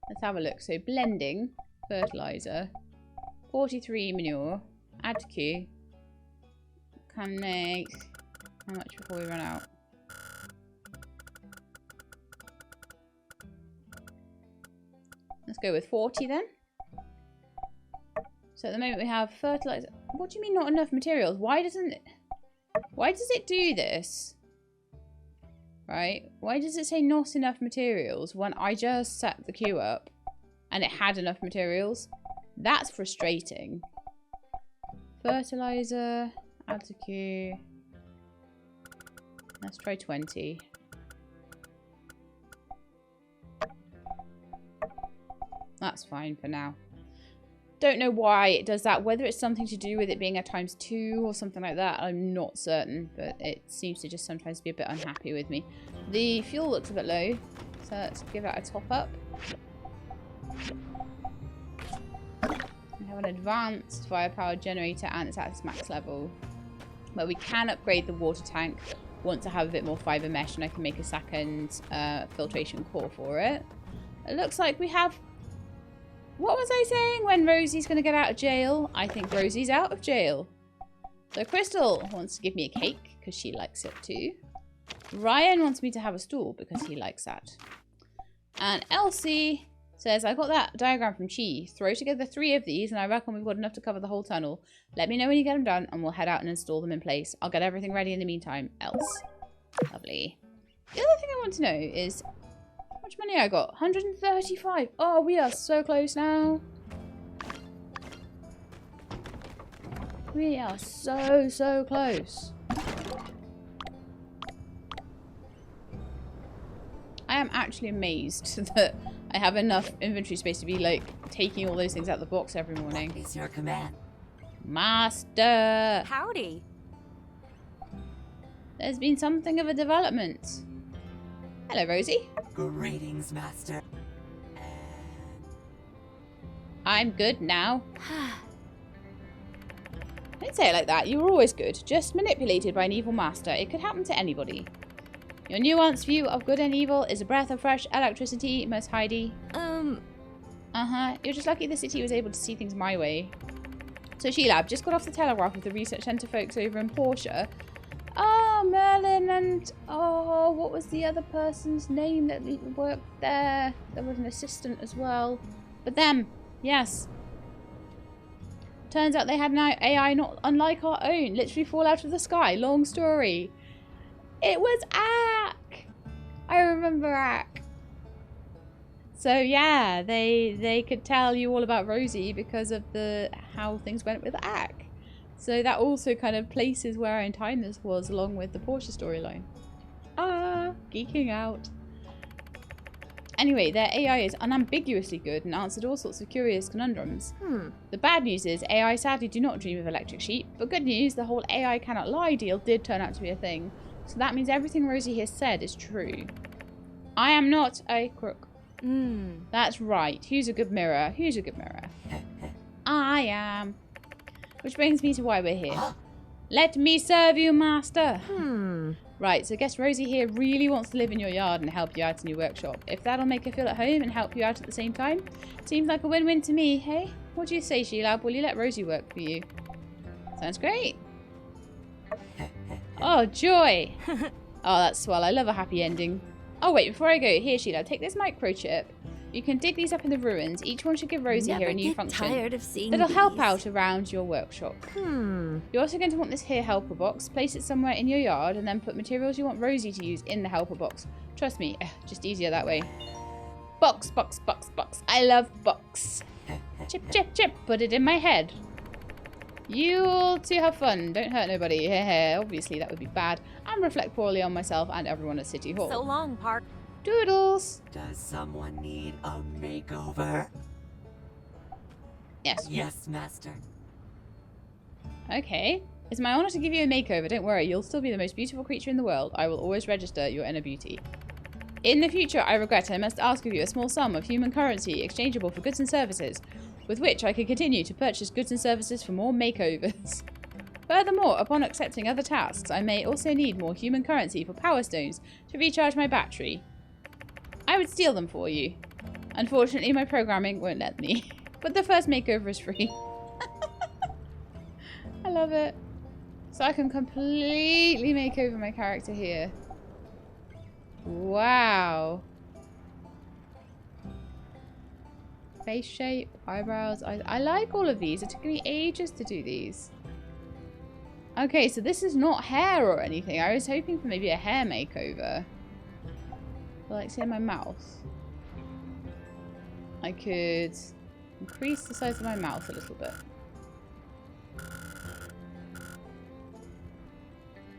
Let's have a look. So blending, fertilizer, 43 manure, add to queue. Can make how much before we run out? Let's go with 40 then. So at the moment we have fertilizer. What do you mean not enough materials? Why does it do this? Right? Why does it say not enough materials when I just set the queue up and it had enough materials? That's frustrating. Fertilizer, add to queue. Let's try 20. That's fine for now. Don't know why it does that. Whether it's something to do with it being a ×2 or something like that, I'm not certain. But it seems to just sometimes be a bit unhappy with me. The fuel looks a bit low, so let's give that a top up. We have an advanced firepower generator and it's at its max level. But we can upgrade the water tank once I have a bit more fibre mesh and I can make a second filtration core for it. It looks like we have... What was I saying when Rosie's going to get out of jail? I think Rosie's out of jail. So Crystal wants to give me a cake because she likes it too. Ryan wants me to have a stool because he likes that. And Elsie says, I got that diagram from Chi. Throw together 3 of these and I reckon we've got enough to cover the whole tunnel. Let me know when you get them done and we'll head out and install them in place. I'll get everything ready in the meantime. Else. Lovely. The other thing I want to know is... how much money I got? 135. Oh, we are so close now. We are so close. I am actually amazed that I have enough inventory space to be like taking all those things out of the box every morning. What is your command? Master. Howdy. There's been something of a development. Hello, Rosie. Greetings, Master. I'm good now. Don't say it like that. You were always good. Just manipulated by an evil master. It could happen to anybody. Your nuanced view of good and evil is a breath of fresh electricity, Miss Heidi. You're just lucky the city was able to see things my way. So She-Lab just got off the telegraph with the research centre folks over in Portia. Oh, Merlin and... oh, what was the other person's name that worked there? There was an assistant as well. But them, yes. Turns out they had an AI not unlike our own. Literally fall out of the sky. Long story. It was Ack. I remember Ack. So yeah, they could tell you all about Rosie because of how things went with Ack. So that also kind of places where in time this was, along with the Portia storyline. Ah, geeking out. Anyway, their AI is unambiguously good and answered all sorts of curious conundrums. The bad news is AI sadly do not dream of electric sheep, but good news, the whole AI cannot lie deal did turn out to be a thing. So that means everything Rosie has said is true. I am not a crook. That's right. Who's a good mirror? Who's a good mirror? I am. Which brings me to why we're here. Let me serve you, master. Right, so I guess Rosie here really wants to live in your yard and help you out in your workshop. If that'll make her feel at home and help you out at the same time, seems like a win-win to me, hey? What do you say, She-Lab? Will you let Rosie work for you? Sounds great. Oh, joy. Oh, that's swell. I love a happy ending. Oh, wait, before I go, here, Sheila, take this microchip. You can dig these up in the ruins. Each one should give Rosie here a new function. Tired of seeing that'll these. help out around your workshop. You're also going to want this here helper box. Place it somewhere in your yard and then put materials you want Rosie to use in the helper box. Trust me, just easier that way. Box, box, box, box. I love box. Chip, chip, chip. Put it in my head. You all two have fun. Don't hurt nobody. Obviously, that would be bad. And reflect poorly on myself and everyone at City Hall. So long, Park. Doodles. Does someone need a makeover? Yes. Yes, Master. Okay. It's my honor to give you a makeover. Don't worry. You'll still be the most beautiful creature in the world. I will always register your inner beauty. In the future, I regret I must ask of you a small sum of human currency exchangeable for goods and services, with which I can continue to purchase goods and services for more makeovers. Furthermore, upon accepting other tasks, I may also need more human currency for power stones to recharge my battery. I would steal them for you. Unfortunately, my programming won't let me. But the first makeover is free. I love it. So I can completely make over my character here. Wow. Face shape, eyebrows. I like all of these. It took me ages to do these. Okay, so this is not hair or anything. I was hoping for maybe a hair makeover. Like, say my mouth. I could increase the size of my mouth a little bit.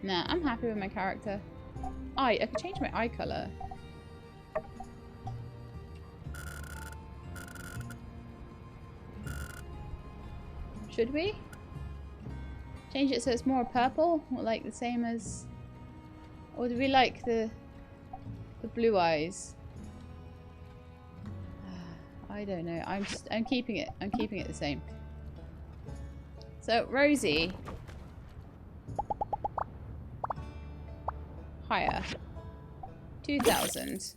Nah, I'm happy with my character. I could change my eye colour. Should we? Change it so it's more purple? Or like the same as... Or do we like the blue eyes? I don't know. I'm keeping it. I'm keeping it the same. So, Rosie. Hire. 2,000.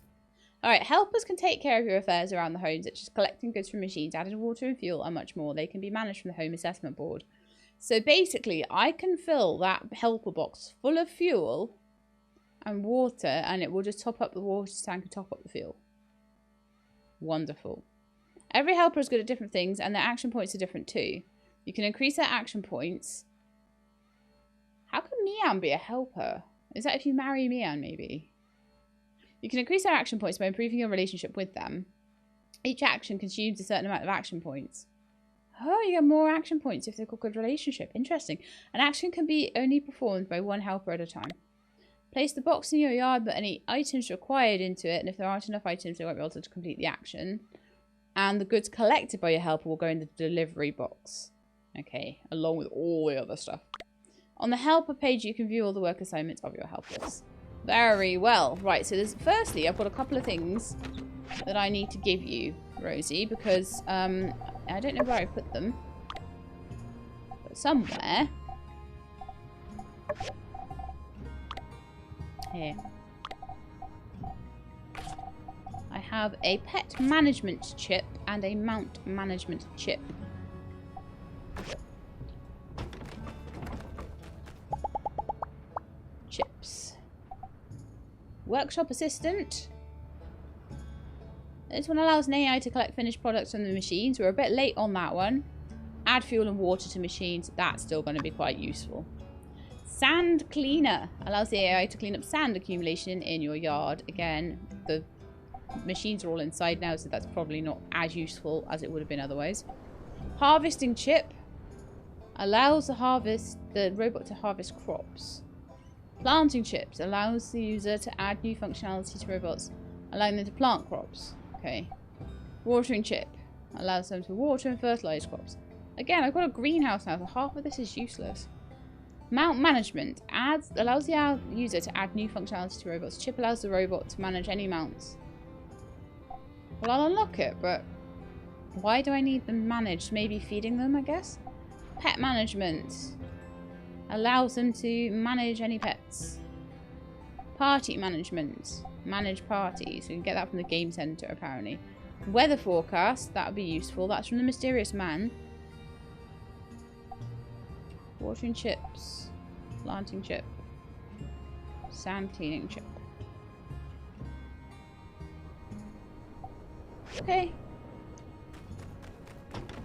Alright, helpers can take care of your affairs around the home, such as collecting goods from machines, adding water and fuel, and much more. They can be managed from the home assessment board. So basically, I can fill that helper box full of fuel and water, and it will just top up the water tank and top up the fuel. Wonderful. Every helper is good at different things, and their action points are different too. You can increase their action points. How can Mian be a helper? Is that if you marry Mian, maybe? You can increase their action points by improving your relationship with them. Each action consumes a certain amount of action points. Oh, you get more action points if they've got a good relationship. Interesting. An action can be only performed by one helper at a time. Place the box in your yard, but any items required into it, and if there aren't enough items, they won't be able to complete the action. And the goods collected by your helper will go in the delivery box. Okay, along with all the other stuff. On the helper page, you can view all the work assignments of your helpers. Very well. Right, so there's, firstly, I've got a couple of things that I need to give you, Rosie, because I don't know where I put them. But somewhere. Here. I have a pet management chip and a mount management chip. Chips. Workshop assistant. This one allows an AI to collect finished products from the machines. We're a bit late on that one. Add fuel and water to machines. That's still going to be quite useful. Sand cleaner. Allows the AI to clean up sand accumulation in your yard. Again, the machines are all inside now, so that's probably not as useful as it would have been otherwise. Harvesting chip. Allows the robot to harvest crops. Planting chips. Allows the user to add new functionality to robots, allowing them to plant crops. Okay. Watering chip. Allows them to water and fertilize crops. Again, I've got a greenhouse now, so half of this is useless. Mount management. Allows the user to add new functionality to robots. Chip allows the robot to manage any mounts. Well, I'll unlock it, but why do I need them managed? Maybe feeding them, I guess? Pet management. Allows them to manage any pets. Party management. Manage parties. We can get that from the game center, apparently. Weather forecast. That would be useful. That's from the mysterious man. Watering chips. Planting chip. Sand cleaning chip. Okay.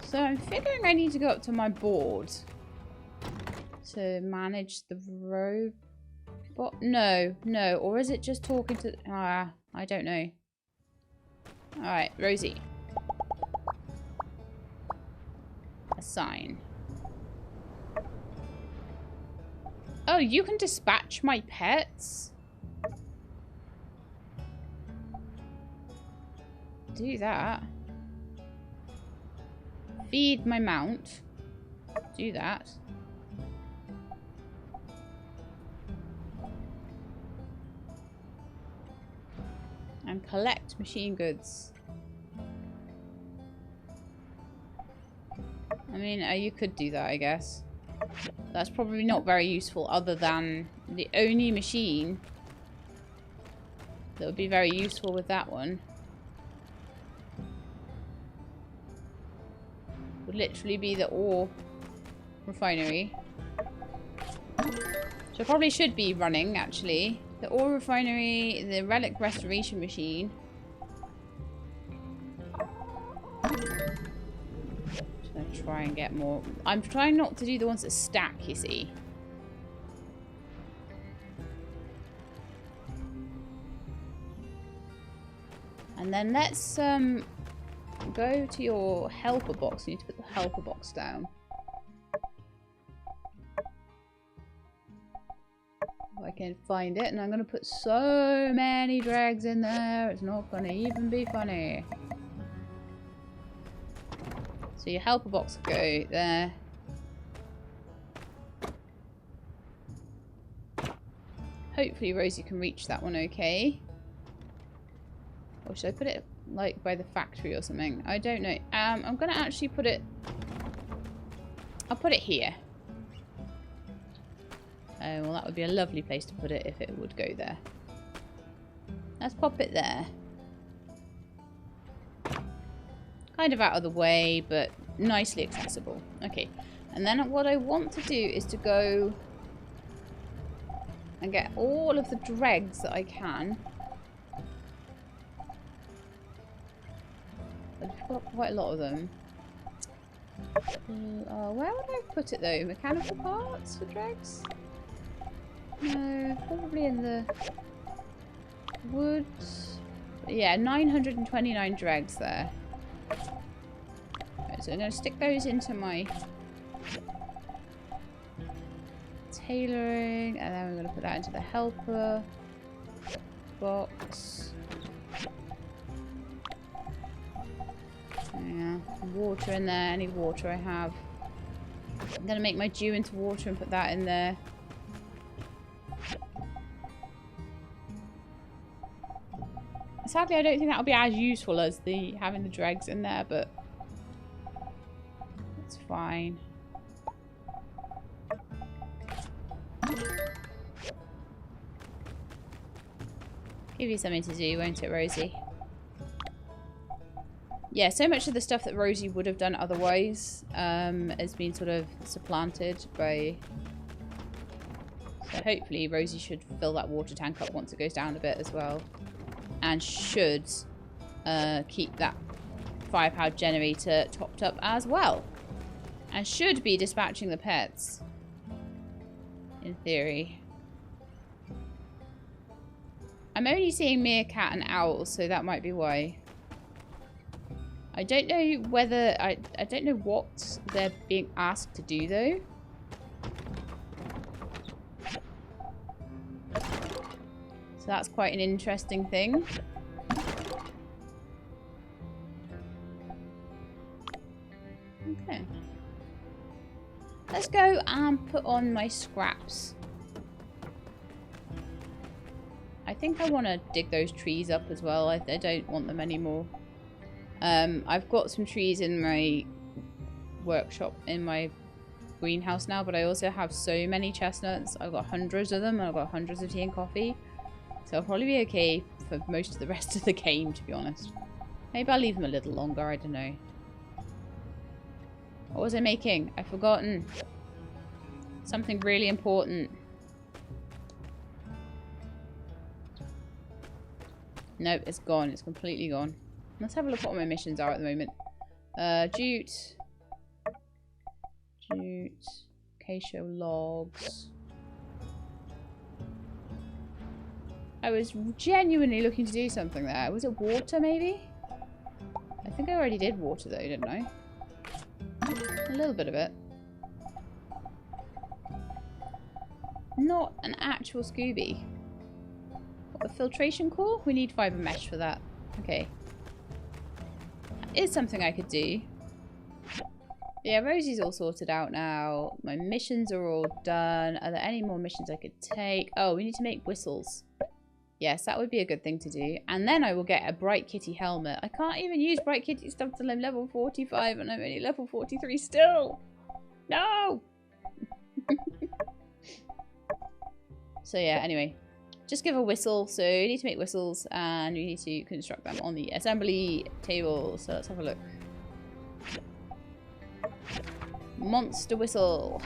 So I'm figuring I need to go up to my board to manage the robot. No. Or is it just talking to... I don't know. Alright, Rosie. Assign. Oh, you can dispatch my pets? Do that. Feed my mount. Do that. And collect machine goods. I mean, you could do that, I guess. That's probably not very useful, other than the only machine that would be very useful with that one would literally be the ore refinery. So it probably should be running, actually. The ore refinery, the relic restoration machine. Just gonna try and get more. I'm trying not to do the ones that stack, you see. And then let's go to your helper box. You need to put the helper box down. If I can find it, and I'm going to put so many dregs in there, it's not going to even be funny. So your helper box will go there. Hopefully Rosie can reach that one okay. Or should I put it like by the factory or something? I don't know. I'm going to actually put it... I'll put it here. Oh, well, that would be a lovely place to put it if it would go there. Let's pop it there. Kind of out of the way, but nicely accessible. Okay. And then what I want to do is to go and get all of the dregs that I can. I've got quite a lot of them. Where would I put it though? Mechanical parts for dregs? No, probably in the woods. Yeah, 929 dregs there. Right, so I'm going to stick those into my tailoring, and then we're going to put that into the helper box. Yeah, water in there, any water I have. I'm going to make my dew into water and put that in there. Sadly, I don't think that'll be as useful as the having the dregs in there, but it's fine. Give you something to do, won't it, Rosie? Yeah, so much of the stuff that Rosie would have done otherwise has been sort of supplanted by... So hopefully Rosie should fill that water tank up once it goes down a bit as well. And should keep that firepower generator topped up as well. And should be dispatching the pets. In theory. I'm only seeing meerkat and owls, so that might be why. I don't know whether... I don't know what they're being asked to do, though. So that's quite an interesting thing. Okay. Let's go and put on my scraps. I think I want to dig those trees up as well. I don't want them anymore. I've got some trees in my workshop, in my greenhouse now, but I also have so many chestnuts. I've got hundreds of them, and I've got hundreds of tea and coffee. So I'll probably be okay for most of the rest of the game, to be honest. Maybe I'll leave them a little longer, I don't know. What was I making? I've forgotten. Something really important. Nope, it's gone. It's completely gone. Let's have a look at what my missions are at the moment. Jute. Acacia logs. I was genuinely looking to do something there. Was it water, maybe? I think I already did water, though, didn't I? A little bit of it. Not an actual Scooby. What, the filtration core? We need fiber mesh for that. Okay. That is something I could do. Yeah, Rosie's all sorted out now. My missions are all done. Are there any more missions I could take? Oh, we need to make whistles. Yes, that would be a good thing to do. And then I will get a Bright Kitty helmet. I can't even use Bright Kitty stuff till I'm level 45 and I'm only level 43 still. No! So yeah, anyway. Just give a whistle. So you need to make whistles and you need to construct them on the assembly table. So let's have a look. Monster whistle.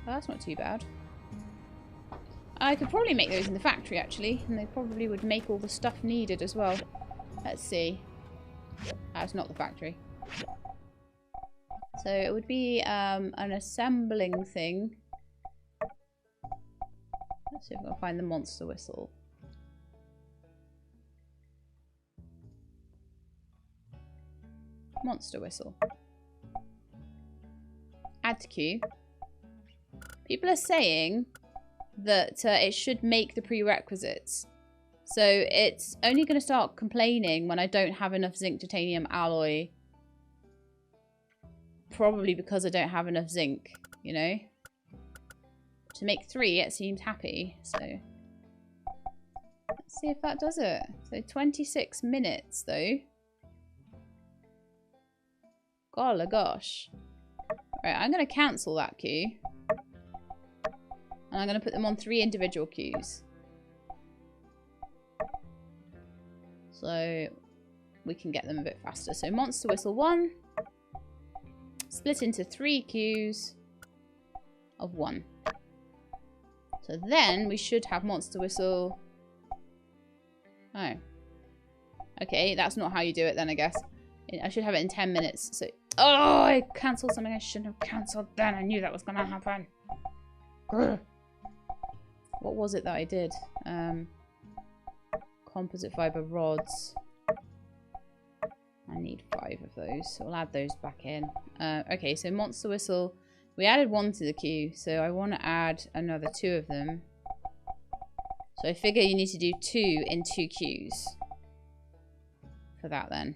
Well, that's not too bad. I could probably make those in the factory, actually. And they probably would make all the stuff needed as well. Let's see. That's not the factory. So it would be an assembling thing. Let's see if I can find the monster whistle. Monster whistle. Add to queue. People are saying that it should make the prerequisites. So it's only going to start complaining when I don't have enough zinc titanium alloy. Probably because I don't have enough zinc, you know. To make 3, it seems happy. So let's see if that does it. So 26 minutes though. Golly gosh. Right, I'm going to cancel that queue. And I'm going to put them on 3 individual queues. So we can get them a bit faster. So monster whistle 1. Split into 3 queues of 1. So then we should have monster whistle. Oh. Okay, that's not how you do it then, I guess. I should have it in 10 minutes. So, oh, I cancelled something I shouldn't have cancelled then. I knew that was going to happen. Grr. What was it that I did? Composite fiber rods. I need 5 of those, so we'll add those back in. Okay, so monster whistle. We added 1 to the queue, so I want to add another 2 of them. So I figure you need to do 2 in 2 queues. For that then.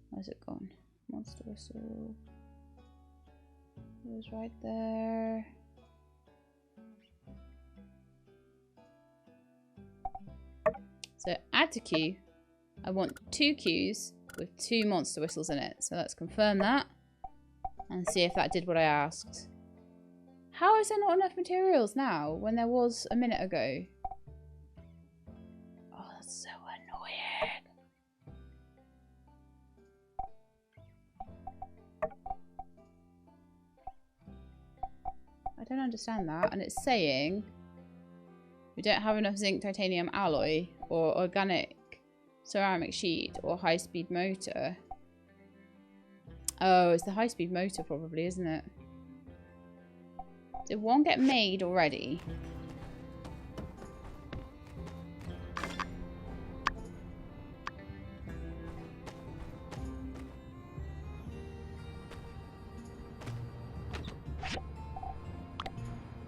Where's it gone? Monster whistle. It was right there. So add to queue. I want 2 queues with 2 monster whistles in it. So let's confirm that. And see if that did what I asked. How is there not enough materials now when there was a minute ago? Oh, that's so annoying. I don't understand that. And it's saying we don't have enough zinc titanium alloy or organic ceramic sheet or high-speed motor. Oh, it's the high-speed motor probably, isn't it? Did one get made already?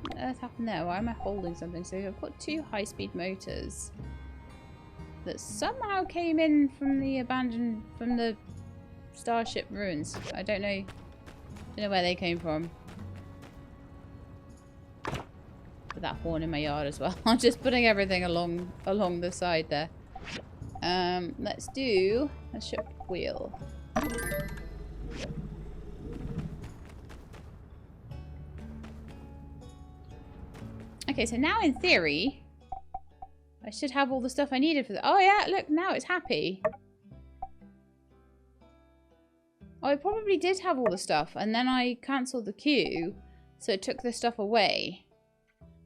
What on earth happened there? Why am I holding something? So I've got 2 high-speed motors that somehow came in from the Starship ruins. I don't know where they came from. With that horn in my yard as well. I'm just putting everything along the side there. Let's do a ship wheel. Okay, so now in theory I should have all the stuff I needed for the— oh yeah, look, now it's happy. Oh, I probably did have all the stuff, and then I cancelled the queue, so it took the stuff away.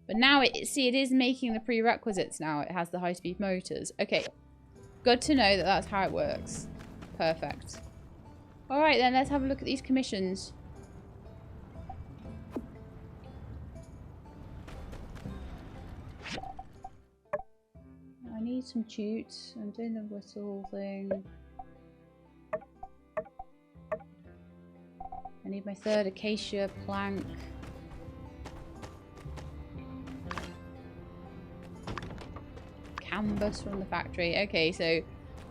But now it is making the prerequisites now. It has the high-speed motors. Okay, good to know that that's how it works. Perfect. All right, then let's have a look at these commissions. I need some jute. I'm doing the whistle thing. I need my 3rd acacia plank. Canvas from the factory. Okay, so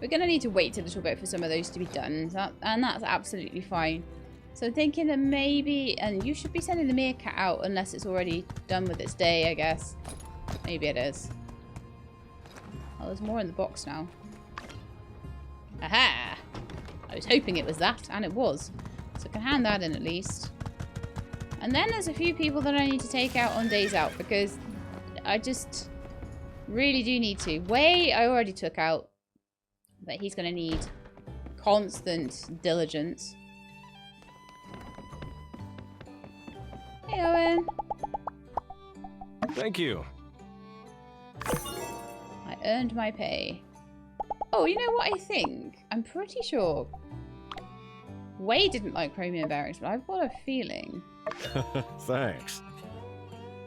we're going to need to wait a little bit for some of those to be done. And that's absolutely fine. So I'm thinking that maybe— and you should be sending the meerkat out unless it's already done with its day, I guess. Maybe it is. Oh, there's more in the box now. Haha! I was hoping it was that, and it was. So I can hand that in at least. And then there's a few people that I need to take out on days out, because I just really do need to. Wei, I already took out. But he's going to need constant diligence. Hey, Owen. Thank you. I earned my pay. Oh, you know what I think? I'm pretty sure Wei didn't like chromium bearings, but I've got a feeling. Thanks.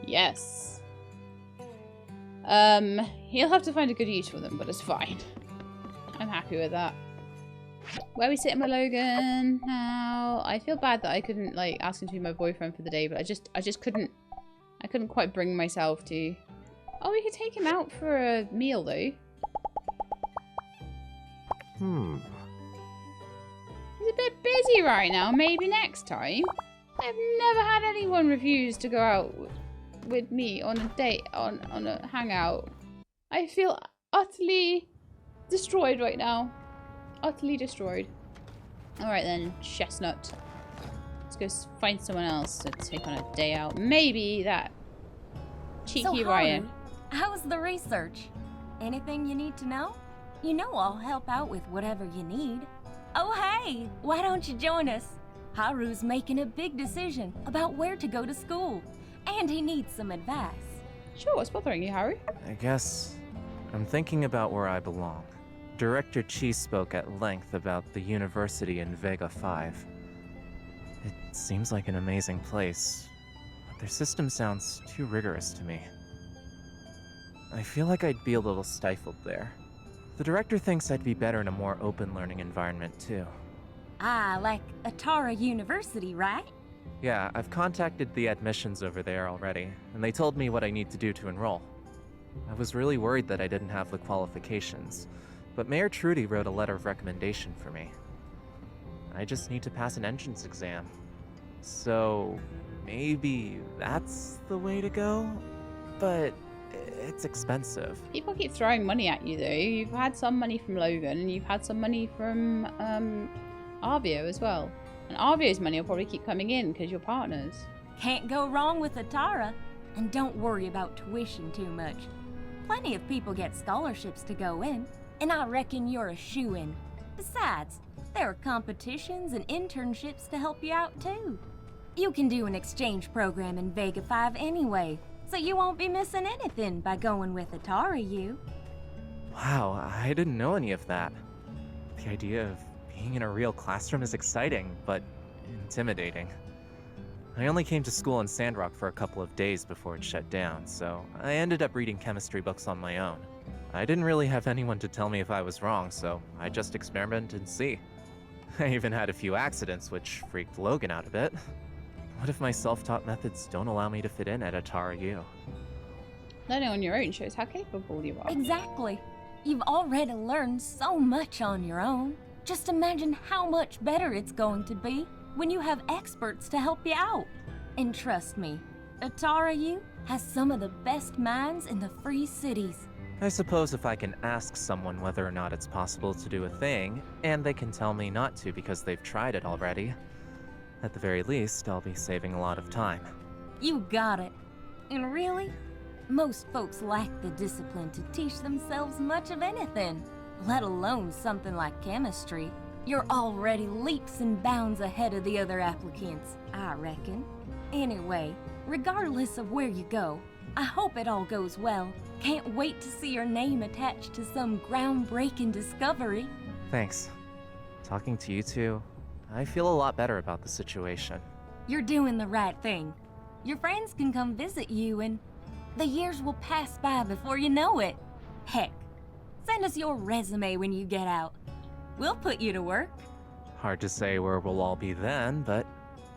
Yes. He'll have to find a good use for them, but it's fine. I'm happy with that. Where are we sitting with Logan now? I feel bad that I couldn't like ask him to be my boyfriend for the day, but I just couldn't quite bring myself to. Oh, we could take him out for a meal though. He's a bit busy right now. Maybe next time. I've never had anyone refuse to go out with me on a date, on a hangout. I feel utterly destroyed right now. Utterly destroyed. Alright then, Chestnut. Let's go find someone else to take on a day out. Maybe that cheeky So, Ryan. Haru, how's the research? Anything you need to know? You know I'll help out with whatever you need. Oh hey, why don't you join us? Haru's making a big decision about where to go to school, and he needs some advice. Sure, what's bothering you, Haru? I guess I'm thinking about where I belong. Director Chi spoke at length about the university in Vega 5. It seems like an amazing place, but their system sounds too rigorous to me. I feel like I'd be a little stifled there. The director thinks I'd be better in a more open learning environment too. Ah, like Atara University, right? Yeah, I've contacted the admissions over there already, and they told me what I need to do to enroll. I was really worried that I didn't have the qualifications, but Mayor Trudy wrote a letter of recommendation for me. I just need to pass an entrance exam. So, maybe that's the way to go? But it's expensive. People keep throwing money at you though. You've had some money from Logan, and you've had some money from Arvio as well. And Arvio's money will probably keep coming in because you're partners. Can't go wrong with Atara. And don't worry about tuition too much. Plenty of people get scholarships to go in, and I reckon you're a shoo-in. Besides, there are competitions and internships to help you out too. You can do an exchange program in Vega 5 anyway, so you won't be missing anything by going with Atara U. Wow, I didn't know any of that. The idea of being in a real classroom is exciting, but intimidating. I only came to school in Sandrock for a couple of days before it shut down, so I ended up reading chemistry books on my own. I didn't really have anyone to tell me if I was wrong, so I just experimented and see. I even had a few accidents, which freaked Logan out a bit. What if my self-taught methods don't allow me to fit in at Atara U? Learning on your own shows how capable you are. Exactly. You've already learned so much on your own. Just imagine how much better it's going to be when you have experts to help you out. And trust me, Atara U has some of the best minds in the free cities. I suppose if I can ask someone whether or not it's possible to do a thing, and they can tell me not to because they've tried it already, at the very least, I'll be saving a lot of time. You got it. And really, most folks lack the discipline to teach themselves much of anything, let alone something like chemistry. You're already leaps and bounds ahead of the other applicants, I reckon. Anyway, regardless of where you go, I hope it all goes well. Can't wait to see your name attached to some groundbreaking discovery. Thanks. Talking to you two, I feel a lot better about the situation. You're doing the right thing. Your friends can come visit you and the years will pass by before you know it. Heck, send us your resume when you get out. We'll put you to work. Hard to say where we'll all be then, but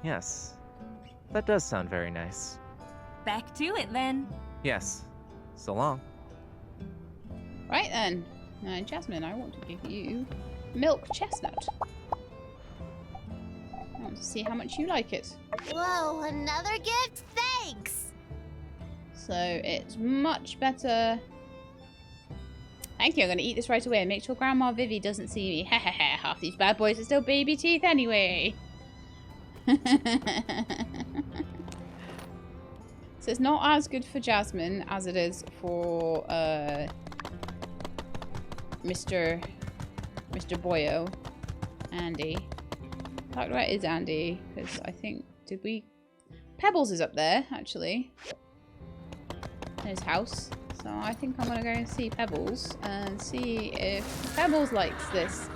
yes, that does sound very nice. Back to it then. Yes, so long. Right then. Jasmine, I want to give you milk chestnut. I want to see how much you like it. Whoa, another gift? Thanks! So it's much better Thank you. I'm going to eat this right away and make sure Grandma Vivi doesn't see me. Ha ha ha. Half these bad boys are still baby teeth anyway. So it's not as good for Jasmine as it is for Mr. Boyo. Andy. Talk about is Andy, because I think, did we... Pebbles is up there, actually. In his house. So I think I'm going to go and see Pebbles and see if Pebbles likes this.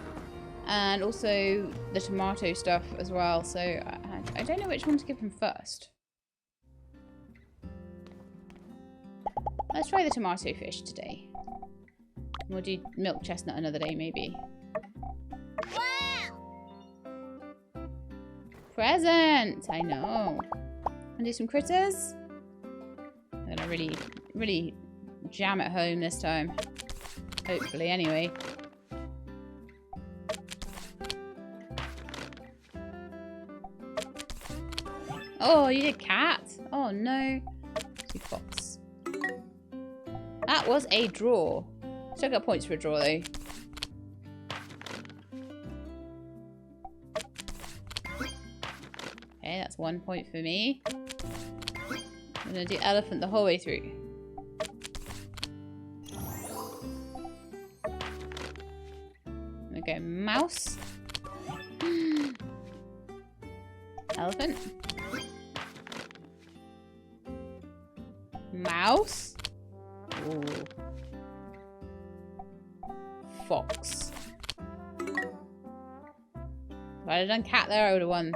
And also the tomato stuff as well. So I don't know which one to give him first. Let's try the tomato fish today. We'll do milk chestnut another day, maybe. Present! I know. And do some critters. I'm gonna really jam it home this time. Hopefully, anyway. Oh, you did cat? Oh no. See fox. That was a draw. Still got points for a draw though. Okay, that's 1 point for me. I'm gonna do elephant the whole way through. Okay, mouse. Elephant. Mouse. Ooh. Fox. If I'd have done cat there, I would have won.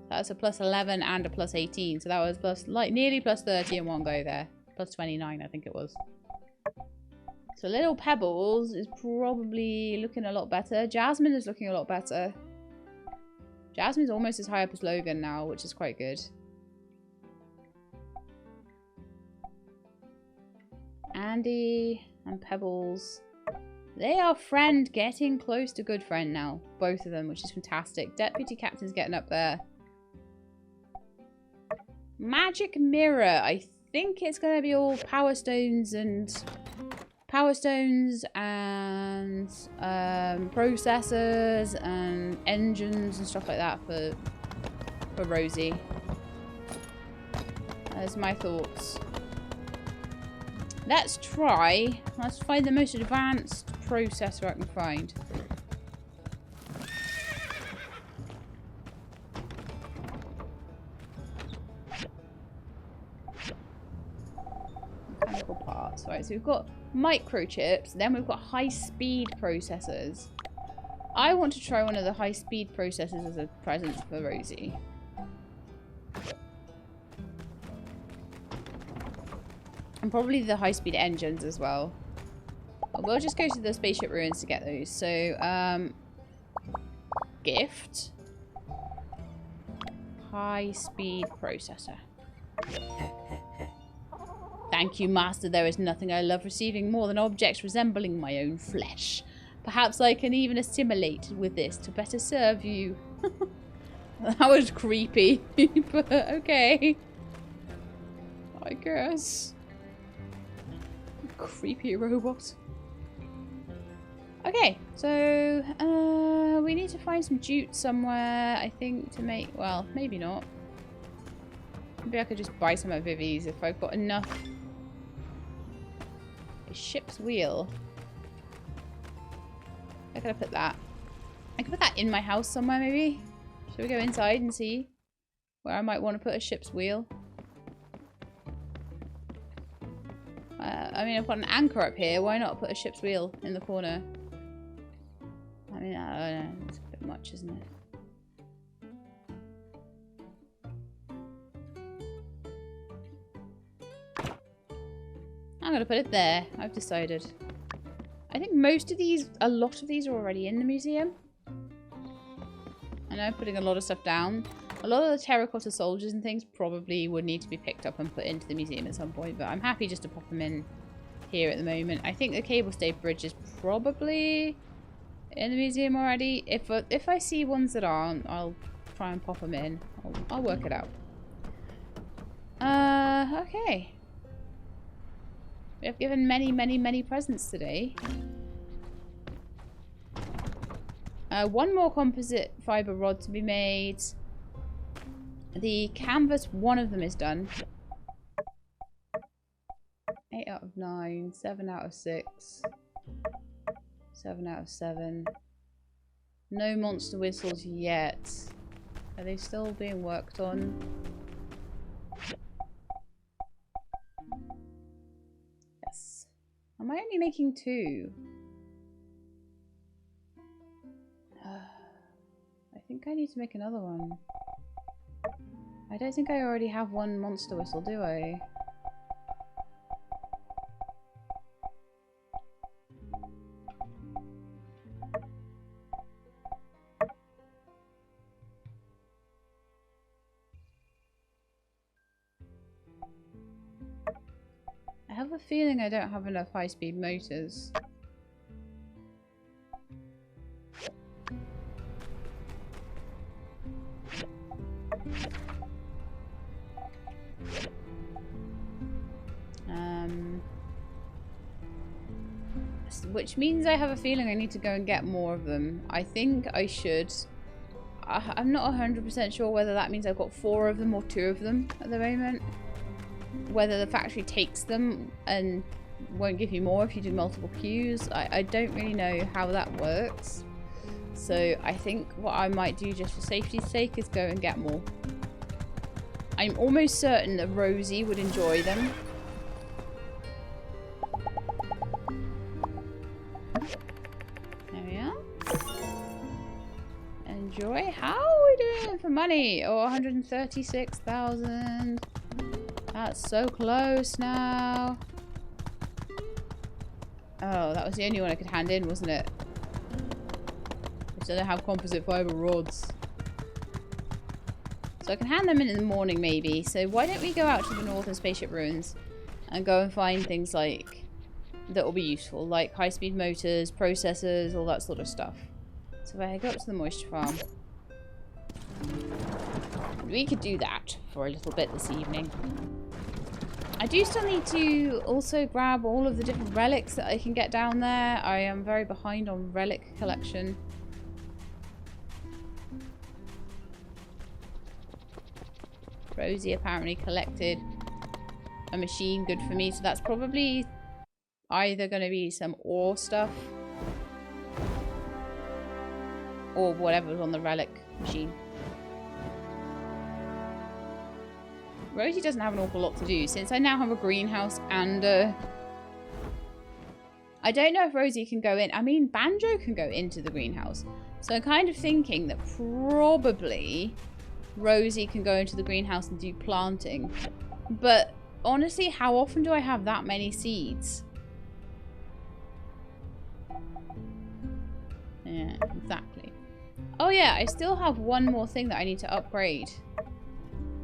That's a plus 11 and a plus 18. So that was plus, like, nearly plus 30 in one go there. Plus 29, I think it was. So little Pebbles is probably looking a lot better. Jasmine is looking a lot better. Jasmine's almost as high up as Logan now, which is quite good. Andy and Pebbles. They are friend getting close to good friend now. Both of them, which is fantastic. Deputy Captain's getting up there. Magic Mirror. I think it's going to be all Power Stones and processors and engines and stuff like that for Rosie. That's my thoughts. Let's find the most advanced processor I can find. Mechanical parts. Right, so we've got microchips, then we've got high-speed processors. I want to try one of the high-speed processors as a present for Rosie. And probably the high-speed engines as well. We'll just go to the spaceship ruins to get those. So, gift. High-speed processor. Thank you, Master. There is nothing I love receiving more than objects resembling my own flesh. Perhaps I can even assimilate with this to better serve you. That was creepy, but okay. I guess. Creepy robot. Okay, so we need to find some jute somewhere, I think, to make, well, maybe not. Maybe I could just buy some at Vivi's if I've got enough. A ship's wheel. Where could I put that? I could put that in my house somewhere, maybe. Should we go inside and see where I might want to put a ship's wheel? I mean, I've got an anchor up here. Why not put a ship's wheel in the corner? I mean, I don't know. It's a bit much, isn't it? I'm going to put it there. I've decided. I think most of these, a lot of these are already in the museum. I know I'm putting a lot of stuff down. A lot of the terracotta soldiers and things probably would need to be picked up and put into the museum at some point, but I'm happy just to pop them in here at the moment. I think the cable stayed bridge is probably in the museum already. If I see ones that aren't, I'll try and pop them in. I'll work it out. Okay. We have given many, many, many presents today. One more composite fiber rod to be made. The canvas, one of them is done. 8 out of 9, 7 out of 6, 7 out of 7. No monster whistles yet. Are they still being worked on? Yes. Am I only making 2? I think I need to make another one. I don't think I already have one monster whistle, do I? I have a feeling I don't have enough high-speed motors. Which means I have a feeling I need to go and get more of them. I think I should. I'm not 100% sure whether that means I've got 4 of them or 2 of them at the moment. Whether the factory takes them and won't give you more if you do multiple queues. I don't really know how that works. So I think what I might do just for safety's sake is go and get more. I'm almost certain that Rosie would enjoy them. There we are. Enjoy. How are we doing for money? Oh, 136,000. That's so close now. Oh, that was the only one I could hand in, wasn't it? I still don't have composite fiber rods. So I can hand them in the morning maybe. So why don't we go out to the northern spaceship ruins and go and find things like that will be useful, like high-speed motors, processors, all that sort of stuff. So if I go up to the moisture farm, we could do that for a little bit this evening. I do still need to also grab all of the different relics that I can get down there. I am very behind on relic collection. Rosie apparently collected a machine good for me, so that's probably either going to be some ore stuff or whatever's on the relic machine. Rosie doesn't have an awful lot to do since I now have a greenhouse and I don't know if Rosie can go in. I mean, Banjo can go into the greenhouse. So I'm kind of thinking that probably Rosie can go into the greenhouse and do planting. But honestly, how often do I have that many seeds? Yeah, exactly. Oh yeah, I still have one more thing that I need to upgrade,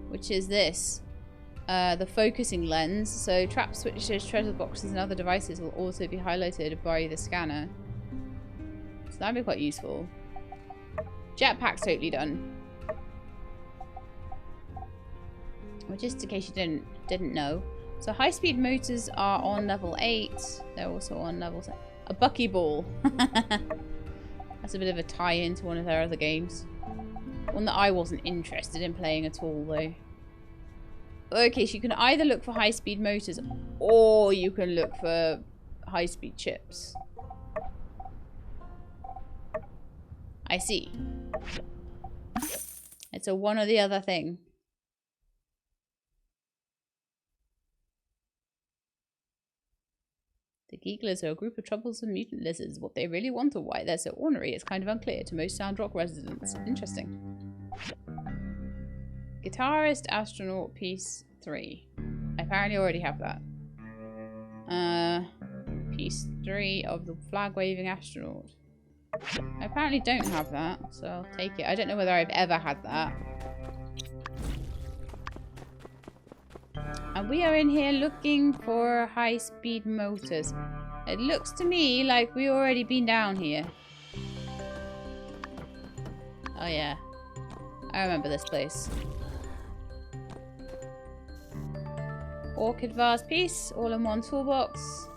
which is this. The focusing lens. So trap switches, treasure boxes, and other devices will also be highlighted by the scanner. So that'd be quite useful. Jetpack's totally done. Well, just in case you didn't know. So high-speed motors are on level 8. They're also on level 7. A buckyball. That's a bit of a tie-in to one of their other games. One that I wasn't interested in playing at all, though. Okay, so you can either look for high-speed motors or you can look for high-speed chips. I see. It's a one or the other thing. The Geeglers are a group of troublesome mutant lizards. What they really want or why they're so ornery is kind of unclear to most Sandrock residents. Interesting. Guitarist, astronaut, piece 3. I apparently already have that. Piece 3 of the flag-waving astronaut. I apparently don't have that, so I'll take it. I don't know whether I've ever had that. And we are in here looking for high-speed motors. It looks to me like we've already been down here. Oh yeah. I remember this place. Orchid vase piece, all in one toolbox.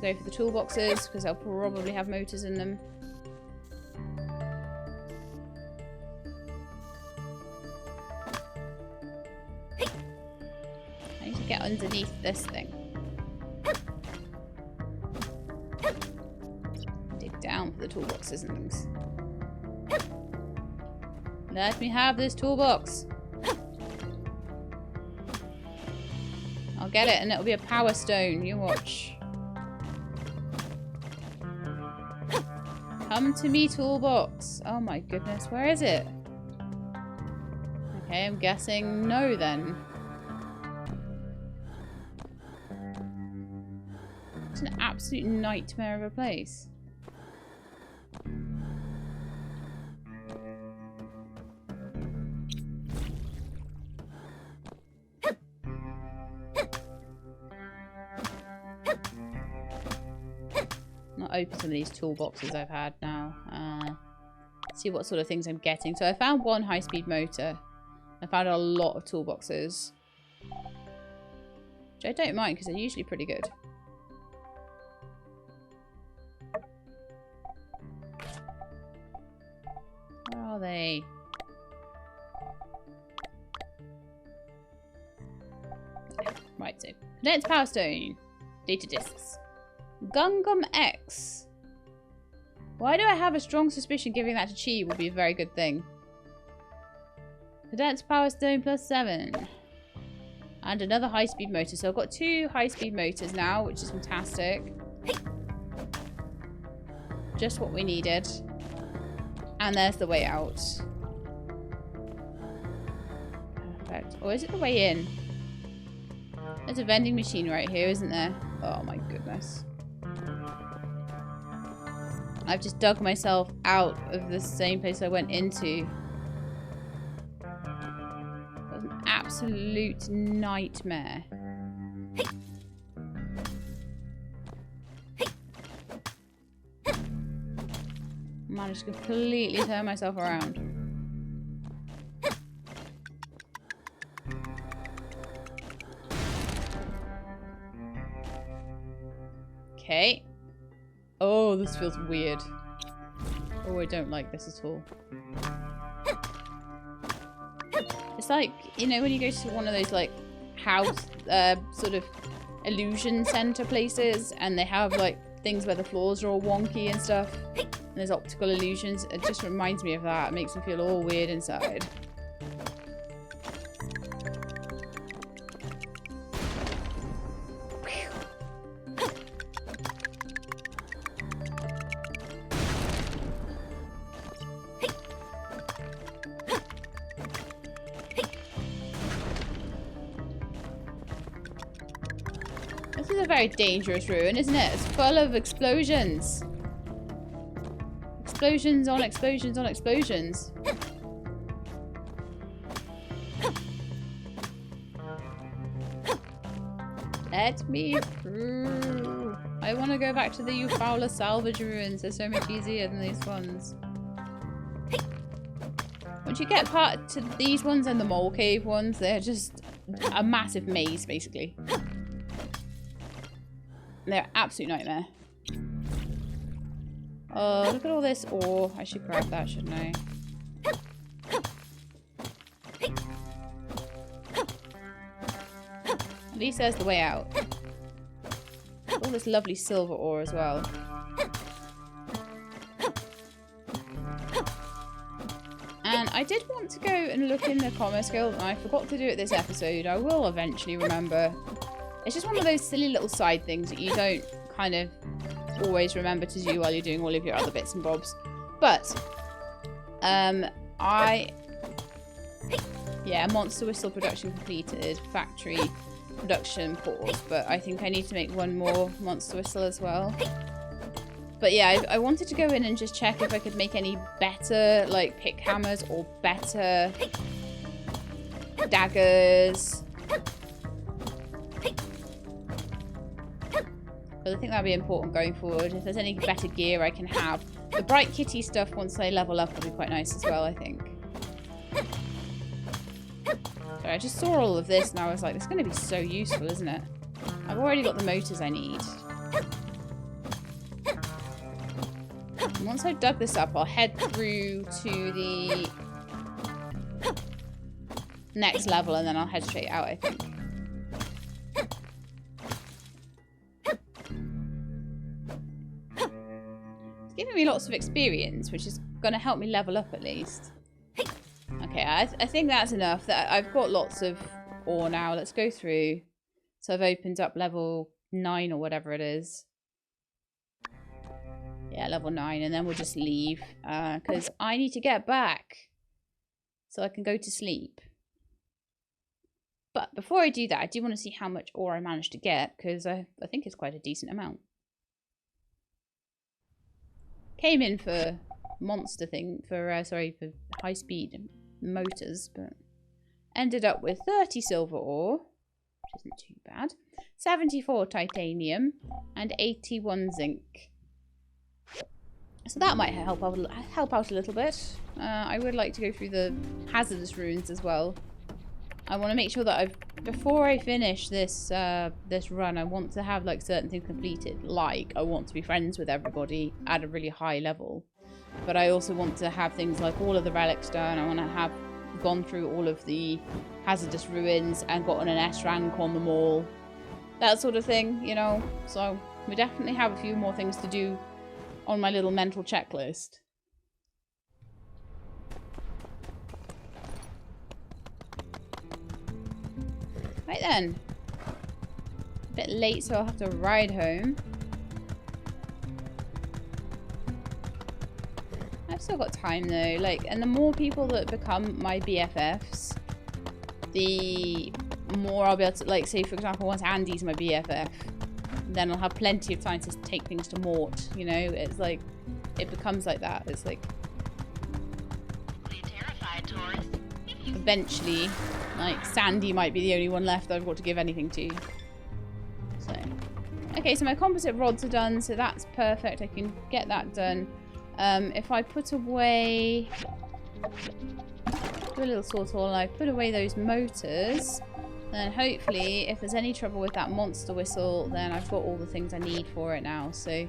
Go for the toolboxes because they'll probably have motors in them. I need to get underneath this thing. Dig down for the toolboxes and things. Let me have this toolbox. I'll get it and it'll be a power stone. You watch. Come to me, toolbox. Oh my goodness, where is it? Okay, I'm guessing no then. It's an absolute nightmare of a place. Open some of these toolboxes I've had now. See what sort of things I'm getting. So I found one high-speed motor. I found a lot of toolboxes. Which I don't mind because they're usually pretty good. Where are they? Right, so condensed power stone. Data discs. Gungam X. Why do I have a strong suspicion giving that to Chi will be a very good thing? Condensed power stone +7. And another high-speed motor. So I've got 2 high-speed motors now, which is fantastic. Just what we needed. And there's the way out. Perfect. Or is it the way in? There's a vending machine right here, isn't there? Oh my goodness. I've just dug myself out of the same place I went into. It was an absolute nightmare. Managed to completely turn myself around. Okay. Oh, this feels weird. Oh, I don't like this at all. It's like, you know, when you go to one of those, like, house, sort of illusion center places, and they have, like, things where the floors are all wonky and stuff, and there's optical illusions. It just reminds me of that. It makes me feel all weird inside. This is a very dangerous ruin, isn't it? It's full of explosions. Explosions on explosions on explosions. Let me through. I want to go back to the Eufaula salvage ruins. They're so much easier than these ones. Once you get part to these ones and the mole cave ones, they're just a massive maze, basically. They're an absolute nightmare. Oh, look at all this ore. I should grab that, shouldn't I? At least there's the way out. All this lovely silver ore as well. And I did want to go and look in the Commerce Guild, and I forgot to do it this episode. I will eventually remember. It's just one of those silly little side things that you don't kind of always remember to do while you're doing all of your other bits and bobs. But, yeah, Monster Whistle production completed, factory production paused, but I think I need to make one more Monster Whistle as well. But yeah, I wanted to go in and just check if I could make any better, like, pick hammers or better daggers. But I think that'd be important going forward. If there's any better gear I can have The bright kitty stuff, once I level up, will be quite nice as well, I think. So I just saw all of this and I was like, it's going to be so useful, isn't it? I've already got the motors I need. And once I've dug this up, I'll head through to the next level and then I'll head straight out, I think. It's giving me lots of experience, which is going to help me level up at least. Okay, I think that's enough. That I've got lots of ore now. Let's go through. So I've opened up level 9 or whatever it is. Yeah, level 9, and then we'll just leave because I need to get back so I can go to sleep. But before I do that, I do want to see how much ore I managed to get because I think it's quite a decent amount. Came in for monster thing for for high speed motors, but ended up with 30 silver ore, which isn't too bad, 74 titanium, and 81 zinc. So that might help out a little bit. I would like to go through the hazardous ruins as well. I want to make sure that before I finish this this run, I want to have like certain things completed. Like I want to be friends with everybody at a really high level, but I also want to have things like all of the relics done. I want to have gone through all of the hazardous ruins and gotten an S rank on them all, that sort of thing, you know. So we definitely have a few more things to do on my little mental checklist. Right then. A bit late, so I'll have to ride home. I've still got time though, like, and the more people that become my BFFs, the more I'll be able to, like, say for example, once Andy's my BFF, then I'll have plenty of time to take things to Mort, you know. It's like, it becomes like that. It's like, eventually, like, Sandy might be the only one left that I've got to give anything to. So, okay, so my composite rods are done, so that's perfect. I can get that done. If I put away, do a little sort all, I put away those motors, then hopefully if there's any trouble with that monster whistle, then I've got all the things I need for it now. So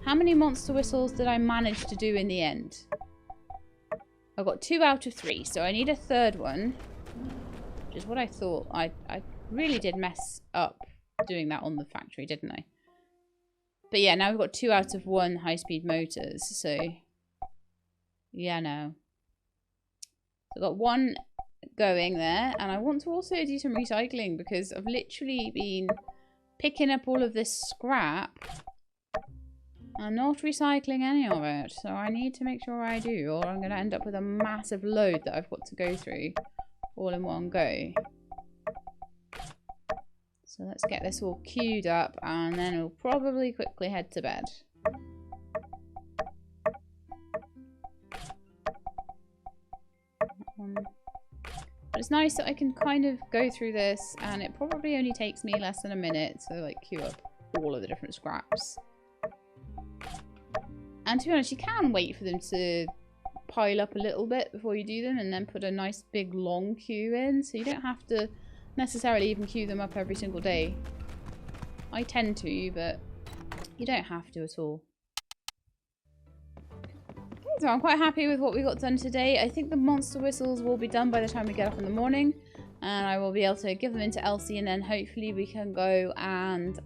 how many monster whistles did I manage to do in the end? I got 2 out of 3, so I need a third one, which is what I thought. I really did mess up doing that on the factory, didn't I? But yeah, now we've got 2 out of 1 high-speed motors, so yeah, no. So I've got 1 going there, and I want to also do some recycling because I've literally been picking up all of this scrap and not recycling any of it. So I need to make sure I do, or I'm going to end up with a massive load that I've got to go through all in one go. So let's get this all queued up and then we'll probably quickly head to bed. But it's nice that I can kind of go through this and it probably only takes me less than a minute to like queue up all of the different scraps. And to be honest, you can wait for them to pile up a little bit before you do them and then put a nice big long queue in, so you don't have to necessarily even queue them up every single day. I tend to, but you don't have to at all. Okay, so I'm quite happy with what we got done today. I think the monster whistles will be done by the time we get up in the morning, and I will be able to give them into Elsie, and then hopefully we can go and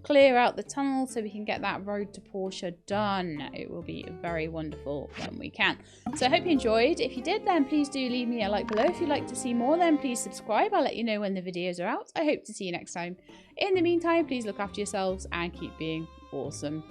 clear out the tunnel so we can get that road to Portia done. It will be very wonderful when we can. So I hope you enjoyed. If you did, then please do leave me a like below. If you'd like to see more, then please subscribe. I'll let you know when the videos are out. I hope to see you next time. In the meantime, please look after yourselves and keep being awesome.